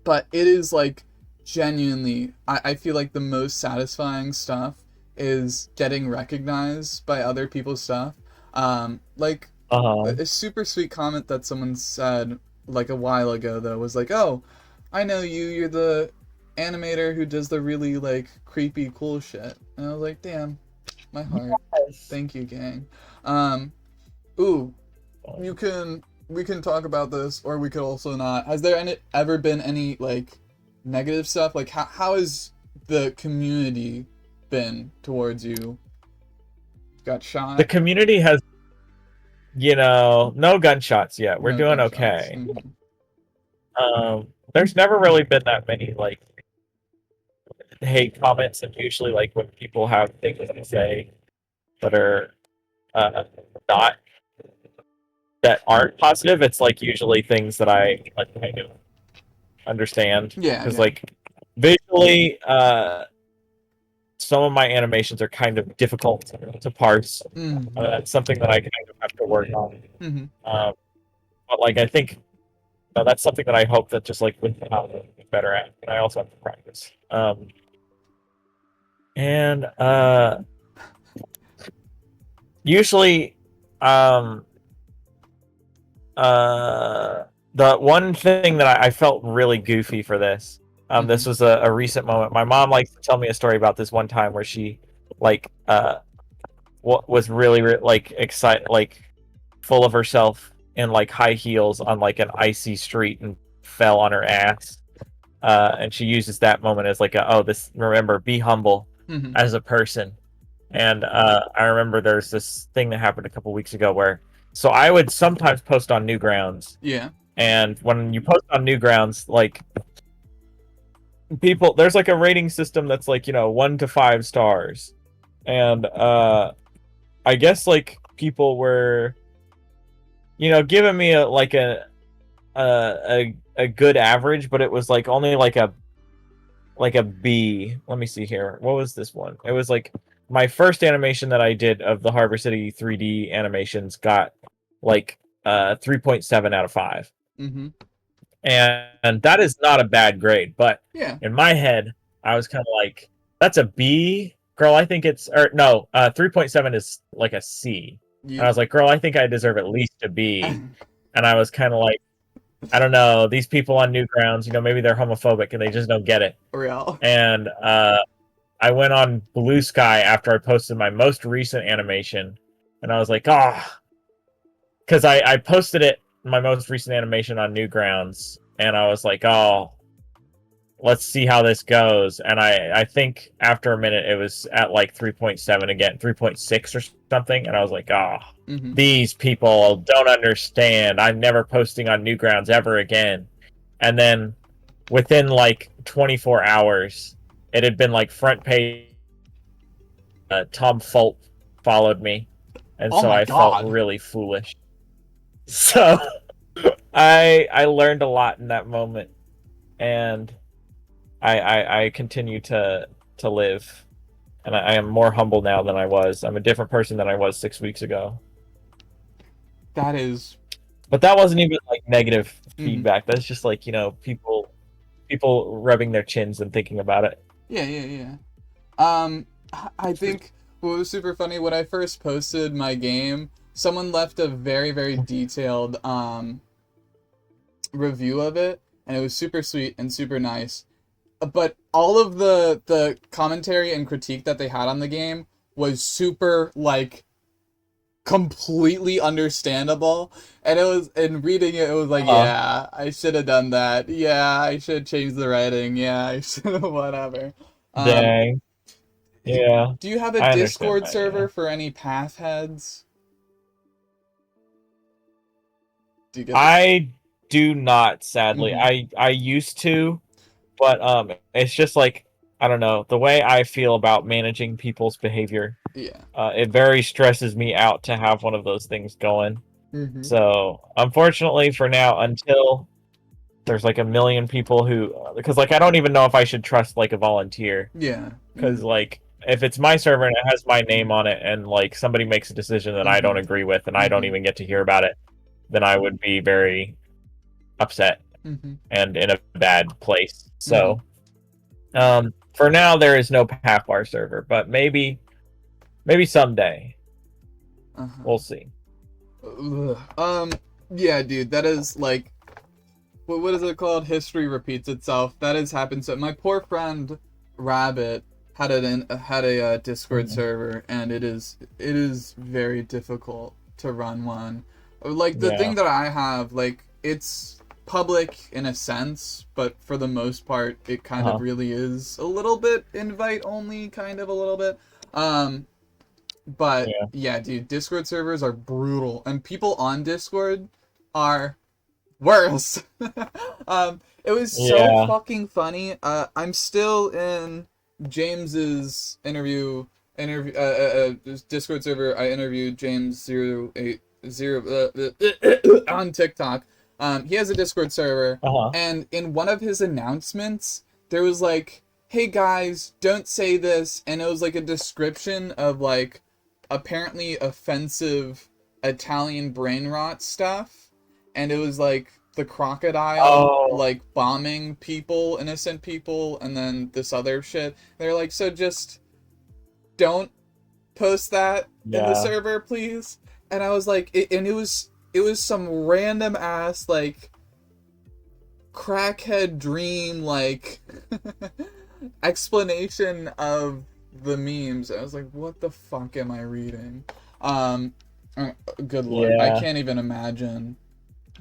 but it is like genuinely, I feel like the most satisfying stuff is getting recognized by other people's stuff. Like Uh-huh. a super sweet comment that someone said like a while ago though was like, "Oh, I know you. You're the animator who does the really like creepy cool shit." And I was like, "Damn, my heart. Yes. Thank you, gang." Um, ooh, Um, you can we can talk about this, or we could also not. Has there ever been any like negative stuff? Like how has the community been towards you? Got the shot? community has, no gunshots yet. We're No doing gunshots. okay. Mm-hmm. There's never really been that many like hate comments, and usually like when people have things to say that are uh, not that aren't positive, it's like usually things that I like kind of understand Yeah, because yeah. like visually, some of my animations are kind of difficult to parse. Mm-hmm. That's something that I kind of have to work on. Mm-hmm. Um, but like I think that's something that I hope that just like with time I'll get better at. And I also have to practice. And usually, um, uh, the one thing that I felt really goofy for this. This was a recent moment. My mom likes to tell me a story about this one time where she like was really like excited, like full of herself in like high heels on like an icy street and fell on her ass. And she uses that moment as like remember, be humble as a person. And I remember there's this thing that happened a couple weeks ago where, so I would sometimes post on Newgrounds. Yeah. And when you post on Newgrounds, like there's like a rating system that's like, 1 to 5 stars. And I guess like people were, giving me a good average, but it was like only like a B. Let me see here. What was this one? It was like my first animation that I did of the Harbor City 3D animations got like 3.7 out of 5. Mm-hmm. And that is not a bad grade, but yeah, in my head, I was kind of like, that's a B, girl. I think it's, or no, 3.7 is like a C. And I was like, girl, I think I deserve at least a B. And I was kind of like, I don't know, these people on Newgrounds, maybe they're homophobic and they just don't get it. Real. And I went on Blue Sky after I posted my most recent animation, and I was like, because I posted my most recent animation on Newgrounds, and I was like, let's see how this goes. And I think after a minute it was at like 3.7 again, 3.6 or something, and I was like, these people don't understand. I'm never posting on Newgrounds ever again. And then within like 24 hours, it had been like front page. Tom Fulp followed me, and so I felt really foolish. So I learned a lot in that moment, and I continue to live, and I am more humble now than I was. I'm a different person than I was 6 weeks ago. That is, but that wasn't even like negative feedback. That's just like, people rubbing their chins and thinking about it. Yeah. I think what was super funny, when I first posted my game, someone left a very, very detailed review of it, and it was super sweet and super nice. But all of the commentary and critique that they had on the game was super, like, completely understandable. And it was, in reading it, it was like, yeah, I should have done that. Yeah, I should change the writing. Yeah, I should have, whatever. Dang. Yeah. Do you have a Discord server for any path heads? I do not, sadly. I used to, but it's just like, I don't know, the way I feel about managing people's behavior. Yeah. It very stresses me out to have one of those things going. So, unfortunately for now, until there's like a million people who, because like I don't even know if I should trust like a volunteer. Yeah. Because like, if it's my server and it has my name on it, and like somebody makes a decision that I don't agree with, and I don't even get to hear about it, then I would be very upset and in a bad place. So, for now, there is no Pafbar server, but maybe someday. We'll see. Yeah, dude, that is like, what is it called? History repeats itself. That has happened. So my poor friend Rabbit had a Discord server, and it is very difficult to run one. Like the thing that I have, like, it's public in a sense, but for the most part, it kind of really is a little bit invite only, kind of a little bit. But yeah, dude, Discord servers are brutal, and people on Discord are worse. It was so fucking funny. I'm still in James's Discord server. I interviewed James 080 on TikTok. He has a Discord server, and in one of his announcements, there was like, "Hey guys, don't say this," and it was like a description of like apparently offensive Italian brain rot stuff, and it was like the crocodile like bombing people, innocent people, and then this other shit. They're like, so just don't post that in the server, please. And I was like, it was some random ass like crackhead dream like explanation of the memes. I was like, what the fuck am I reading? Good lord, I Yeah. can't even imagine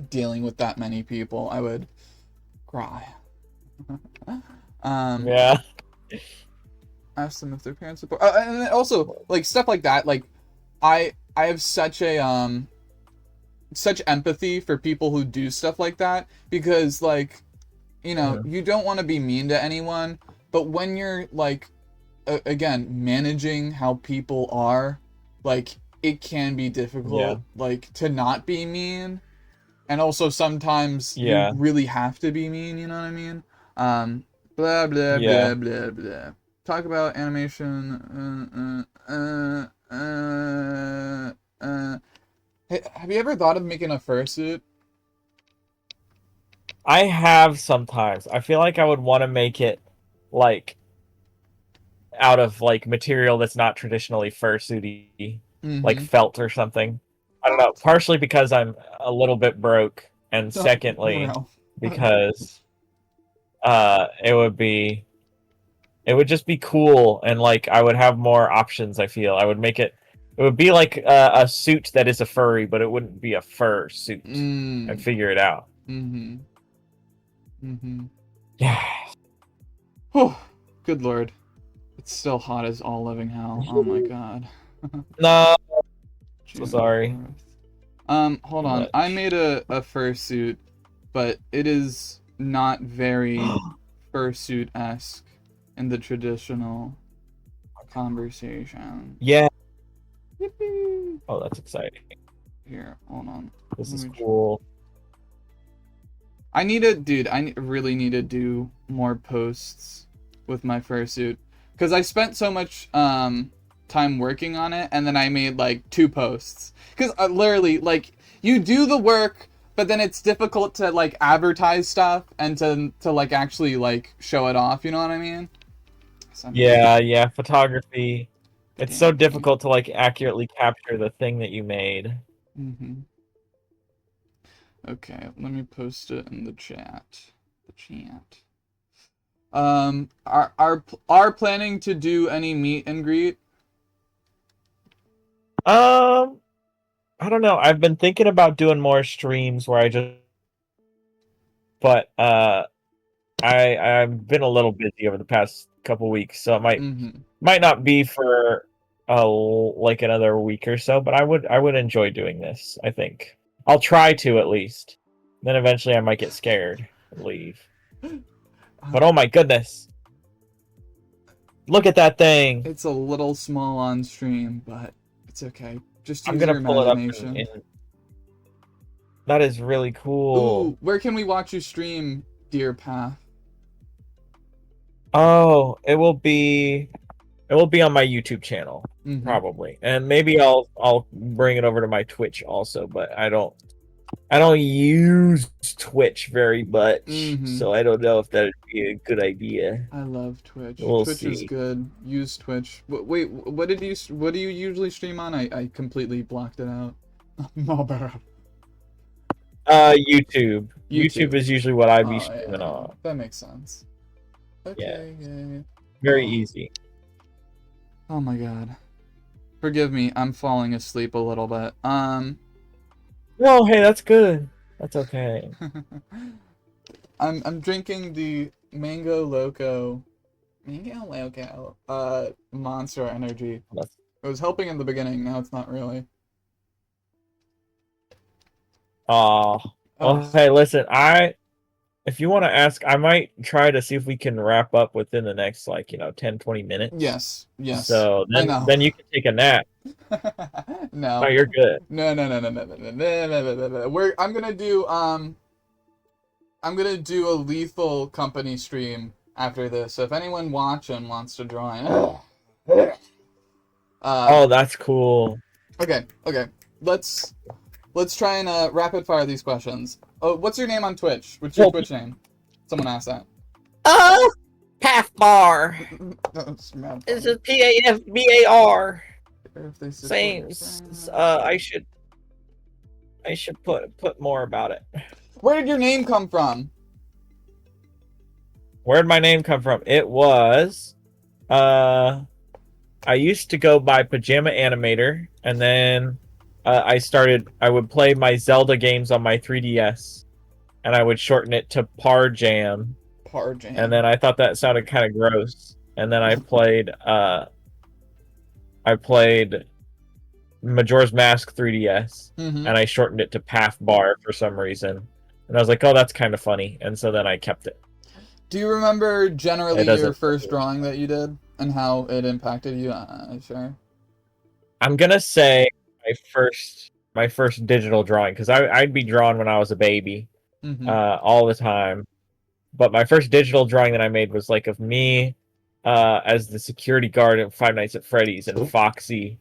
dealing with that many people. I would cry. Yeah. Ask them if their parents support. And also, like, stuff like that. Like, I have such a such empathy for people who do stuff like that, because, like, you know, you don't want to be mean to anyone, but when you're like, again, managing how people are, like, it can be difficult, like, to not be mean, and also sometimes you Yeah. really have to be mean. You know what I mean? Blah blah Yeah. blah blah blah. Talk about animation. Hey, have you ever thought of making a fursuit? I have sometimes. I feel like I would want to make it like out of like material that's not traditionally fursuity, like Mm-hmm. felt or something. I don't know. Partially because I'm a little bit broke, and secondly Bro. because it would just be cool, and like I would have more options. I feel I would make it. It would be like a suit that is a furry, but it wouldn't be a fur suit. I'd figure it out. Mm-hmm. Mm-hmm. Yeah. Whew. Good lord. It's still hot as all living hell. Oh my god. No, so June sorry. 4th. Hold Too on. I much. made a fursuit, but it is not very fursuit-esque in the traditional conversation. Yeah. Yippee! Oh, that's exciting. Here, hold on. This Let is me cool. I need to, dude, really need to do more posts with my fursuit. Because I spent so much time working on it, and then I made like 2 posts. Because literally, like, you do the work, but then it's difficult to like advertise stuff and to like actually like show it off, you know what I mean? Yeah, photography. It's so Damn me. difficult to like accurately capture the thing that you made. Mm-hmm. Okay, let me post it in the chat. The chat. Are planning to do any meet and greet? I don't know. I've been thinking about doing more streams where I just, but I've been a little busy over the past couple weeks, so it Mm-hmm. might not be for like another week or so, but I would enjoy doing this, I think. I'll try to at least. Then eventually I might get scared and leave. But oh my goodness. Look at that thing. It's a little small on stream, but it's okay. Just I'm use gonna your pull it up imagination. that is really cool. Ooh, where can we watch you stream, dear Path? Oh, it will be on my YouTube channel, Mm-hmm. probably. And maybe I'll bring it over to my Twitch also, but I don't use Twitch very much, Mm-hmm. so I don't know if that'd be a good idea. I love Twitch. We'll Twitch is see. good. Use Twitch. Wait, what do you usually stream on? I completely blocked it out. My bad. YouTube. YouTube is usually what I'd be Oh, streaming yeah. on. That makes sense. Yeah, Okay, yeah. very Oh. easy. Oh my god. Forgive me, I'm falling asleep a little bit. Well, hey, that's good. That's okay. I'm drinking the Mango Loco Monster Energy. That's, It was helping in the beginning, now it's not really. well, Oh, hey, listen, if you want to ask, I might try to see if we can wrap up within the next, like, 10, 20 minutes. yes. So I know. then you can take a nap. No. No, you're good. No. I'm gonna do a Lethal Company stream after this. So if anyone watching wants to join. Oh, that's cool. Okay. Let's try and rapid fire these questions. Oh, what's your name on Twitch? What's your Twitch name? Someone asked that. Oh, Pafbar. That's mad This funny. is PAFBAR. If they support Same. your friend. I should put more about it. Where did your name come from? Where'd my name come from? It was, I used to go by Pajama Animator, and then I would play my Zelda games on my 3DS, and I would shorten it to Par Jam, and then Parjam. I thought that sounded kind of gross, and then I played Majora's Mask 3DS, Mm-hmm. and I shortened it to Pafbar for some reason, and I was like, oh, that's kind of funny, and so then I kept it. Do you remember It generally your doesn't. first drawing that you did and how it impacted you? Sure. I'm gonna say my first digital drawing because I'd be drawn when I was a baby, Mm-hmm. all the time. But my first digital drawing that I made was like of me, as the security guard at Five Nights at Freddy's and Foxy,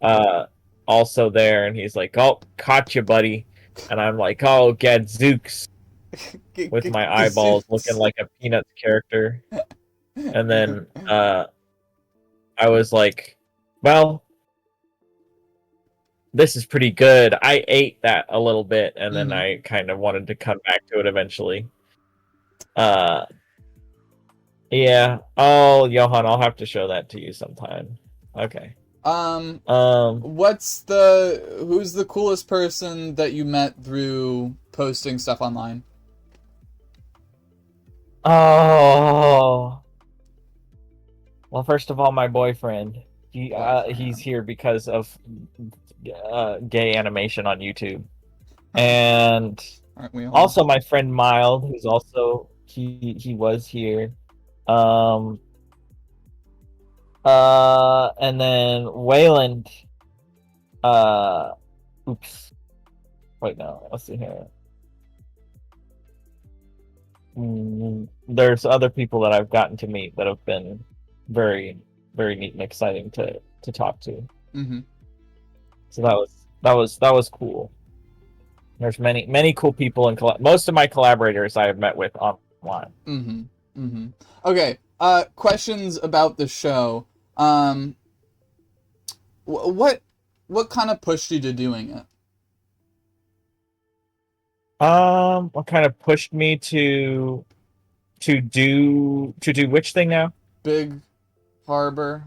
uh, also there, and he's like, "Oh, caught you, buddy," and I'm like, "Oh, gadzooks," with my eyeballs looking Gazooks. like a Peanuts character, and then I was like, "Well, this is pretty good." I ate that a little bit, and then Mm-hmm. I kind of wanted to come back to it eventually. Uh, yeah. Oh, Johan, I'll have to show that to you sometime. Okay. Um, Um. who's the coolest person that you met through posting stuff online? Oh. Well, first of all, my boyfriend. He's Boyfriend. here because of gay animation on YouTube, and Aren't we all? also my friend Mild, who's also he was here. Um. And then Wayland. Uh. Oops. Wait, no. Let's see here. There's other people that I've gotten to meet that have been very, very neat and exciting to talk to. Mm-hmm. So that was cool. There's many cool people and most of my collaborators I have met with online. Mm-hmm. Mm-hmm. Okay. Questions about the show. What kind of pushed you to doing it? What kind of pushed me to do which thing now? Big Harbor.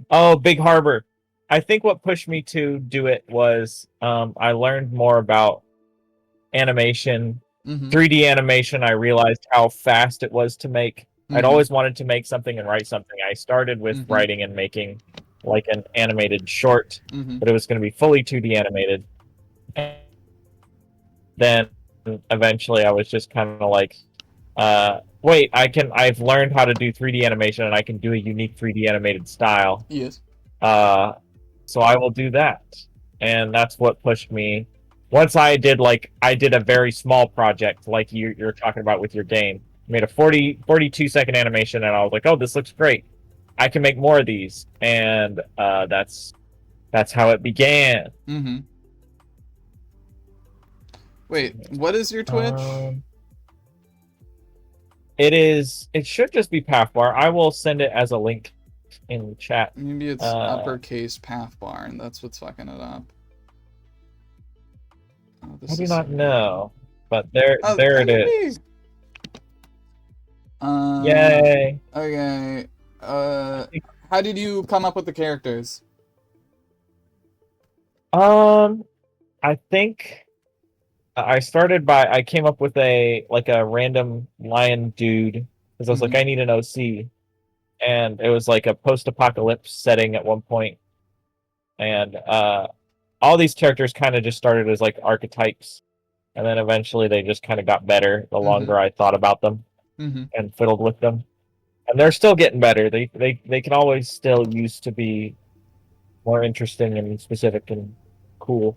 Oh, Big Harbor. I think what pushed me to do it was I learned more about animation, Mm-hmm. 3D animation. I realized how fast it was to make. I'd Mm-hmm. always wanted to make something and write something. I started with Mm-hmm. writing and making like an animated short, Mm-hmm. but it was going to be fully 2D animated. And then eventually I was just kind of like, wait, I've learned how to do 3D animation and I can do a unique 3D animated style. Yes. Uh, so I will do that. And that's what pushed me. Once I did a very small project like you're talking about with your game. Made a 42-second animation and I was like, oh, this looks great. I can make more of these. And that's how it began. Mm-hmm. Wait, what is your Twitch? It should just be Pathbar. I will send it as a link in chat. Maybe it's uppercase Pathbar, and that's what's fucking it up. Oh, I this do is not so know, but there Oh, it yippee! is. Yay! Okay. How did you come up with the characters? I think I came up with a random lion dude because I was like, Mhm. I need an OC, and it was like a post-apocalypse setting at one point, and all these characters kind of just started as like archetypes, and then eventually they just kind of got better the Mhm. longer I thought about them Mhm. and fiddled with them, and they're still getting better. They can always still use to be more interesting and specific and cool.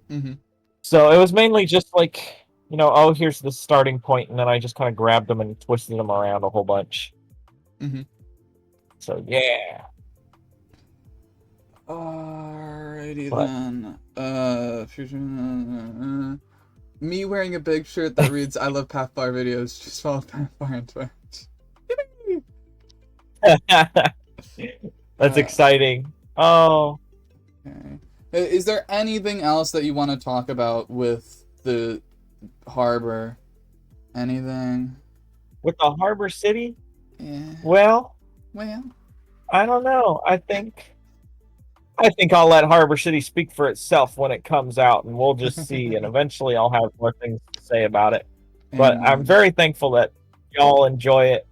Mhm. So it was mainly just like, oh, here's the starting point, and then I just kind of grabbed them and twisted them around a whole bunch. Mhm. So yeah. Alrighty But then. Me wearing a big shirt that reads "I love Pathbar videos." Just follow Pathbar on Twitch. that's Uh, exciting. Oh, okay. Is there anything else that you want to talk about with the harbor? Anything? with the Harbor City, Yeah. well, Well. I don't know. I think I'll let Harbor City speak for itself when it comes out, and we'll just see. And eventually, I'll have more things to say about it. But I'm Amen. very thankful that y'all enjoy it.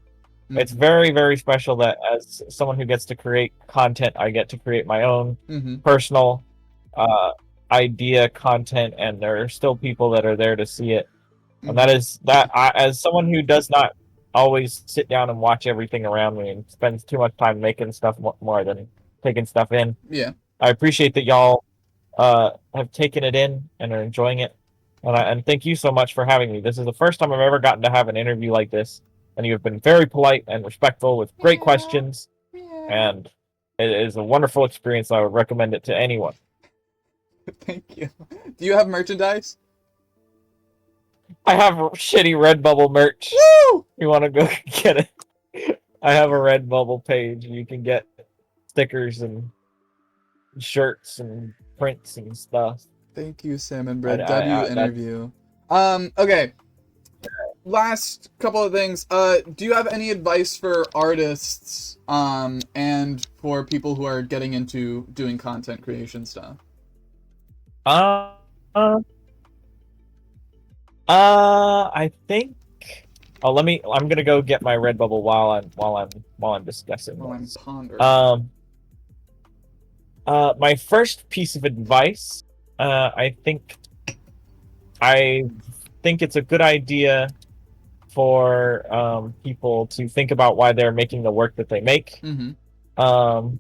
It's Mhm. very, very special that as someone who gets to create content, I get to create my own Mhm. personal uh, idea content, and there are still people that are there to see it. And that Mhm. is that. As someone who does not always sit down and watch everything around me and spends too much time making stuff more than taking stuff in, Yeah. I appreciate that y'all have taken it in and are enjoying it. And thank you so much for having me. This is the first time I've ever gotten to have an interview like this, and you have been very polite and respectful with great Yeah. questions, Yeah. and it is a wonderful experience. I would recommend it to anyone. Thank you. Do you have merchandise? I have shitty Redbubble merch. Woo! You want to go get it? I have a Redbubble page, and you can get stickers and shirts and prints and stuff. Thank you, Salmon Bread. W That's interview. Okay. Last couple of things. Do you have any advice for artists, and for people who are getting into doing content creation stuff? uh, I think. Oh, let me. I'm gonna go get my Redbubble while I'm discussing While I'm this. pondering. My first piece of advice. I think it's a good idea for people to think about why they're making the work that they make. Mm-hmm. Um,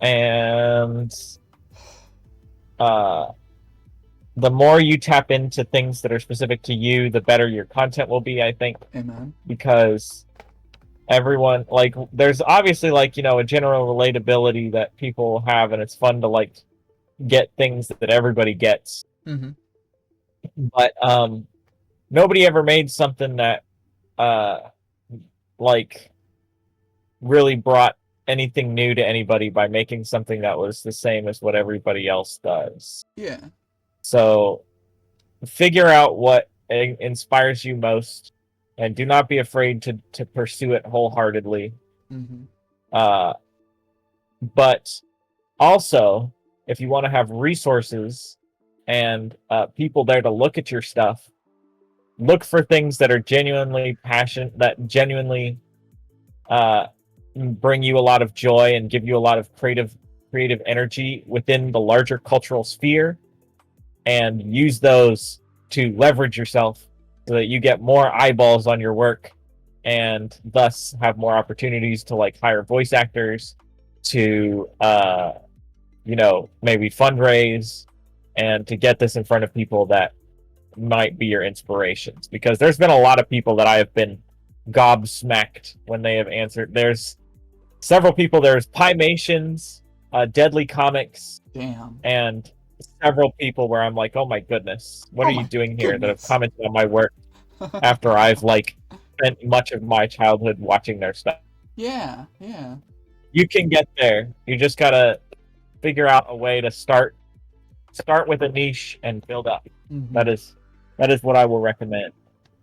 and uh, the more you tap into things that are specific to you, the better your content will be, I think, Amen. because everyone, like, there's obviously, like, a general relatability that people have, and it's fun to, like, get things that everybody gets. Mm-hmm. But nobody ever made something that uh like really brought anything new to anybody by making something that was the same as what everybody else does. Yeah. So figure out what inspires you most, and do not be afraid to pursue it wholeheartedly. Mm-hmm. Uh, but also, if you want to have resources and people there to look at your stuff, look for things that are genuinely passionate, that genuinely uh, bring you a lot of joy and give you a lot of creative energy within the larger cultural sphere, and use those to leverage yourself so that you get more eyeballs on your work, and thus have more opportunities to, like, hire voice actors, to maybe fundraise, and to get this in front of people that might be your inspirations. Because there's been a lot of people that I have been gobsmacked when they have answered. There's several people. There's Pymations, Deadly Comics, Damn. and several people where I'm like, oh my goodness, what Oh are you my doing here? That have goodness. commented on my work after I've, like, spent much of my childhood watching their stuff. Yeah. Yeah. You can get there. You just gotta figure out a way to start with a niche and build up. Mm-hmm. That is what I will recommend,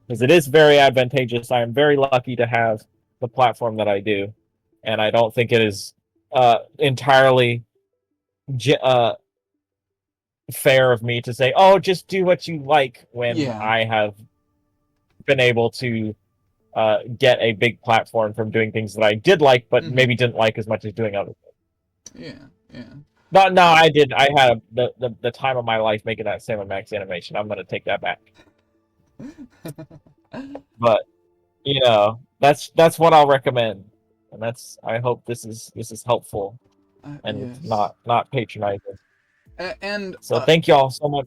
because it is very advantageous. I am very lucky to have the platform that I do, and I don't think it is entirely fair of me to say, "Oh, just do what you like," when Yeah. I have been able to get a big platform from doing things that I did like, but Mm-hmm. maybe didn't like as much as doing other things. Yeah. Yeah. No, I did. I had the time of my life making that Sam and Max animation. I'm gonna take that back. But that's what I'll recommend, and I hope this is helpful and Yes. not patronizing. And So thank y'all so much.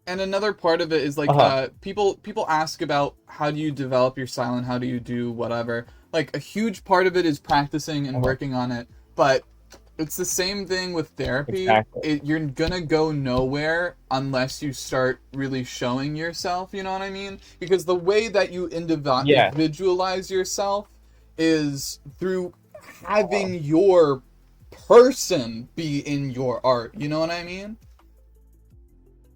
and another part of it is like Uh-huh. people ask about how do you develop your style and how do you do whatever. Like a huge part of it is practicing and Uh-huh. working on it, but it's the same thing with therapy. Exactly. You're gonna go nowhere unless you start really showing yourself, you know what I mean? Because the way that you Yeah. individualize yourself is through having your person be in your art, you know what I mean?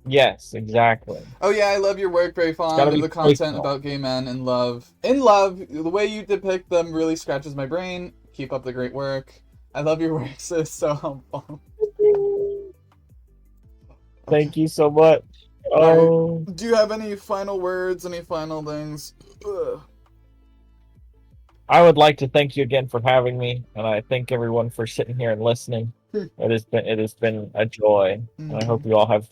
Yes, exactly. Oh yeah, I love your work. Very fond gotta of be the content personal. about gay men and love. In love, the way you depict them really scratches my brain. Keep up the great work. I love your work, sis. So helpful. Okay. Thank you so much. Alright. Oh, Do you have any final words? Any final things? Ugh. I would like to thank you again for having me, and I thank everyone for sitting here and listening. It has been a joy, and I hope you all have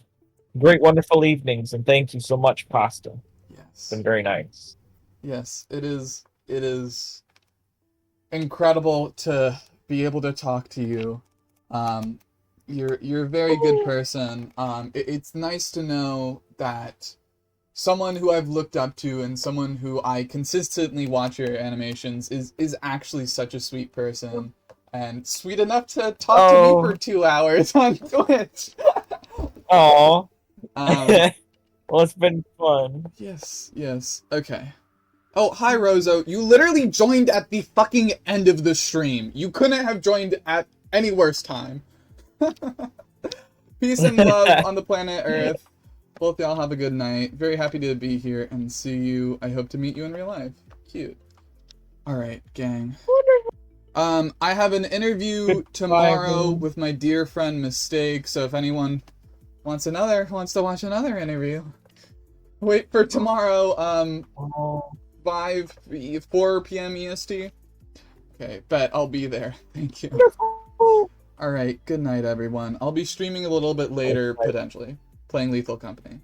great, wonderful evenings. And thank you so much, Pasta. It's Yes. been very nice. Yes. It is. It is incredible to be able to talk to you. Um, you're a very good person. It's nice to know that someone who I've looked up to and someone who I consistently watch your animations is actually such a sweet person and sweet enough to talk to me for Oh, 2 hours on Twitch. oh. um, Well, it's been fun. yes, yes, okay. Oh, hi Rozo. You literally joined at the fucking end of the stream. You couldn't have joined at any worse time. Peace and love on the planet Earth. Both y'all have a good night. Very happy to be here and see you. I hope to meet you in real life. Cute. Alright, gang. I have an interview tomorrow with my dear friend Mistake, so if anyone wants to watch another interview, wait for tomorrow, 4 p.m. EST. Okay, bet I'll be there. Thank you. Alright, good night everyone. I'll be streaming a little bit later, potentially. Playing Lethal Company.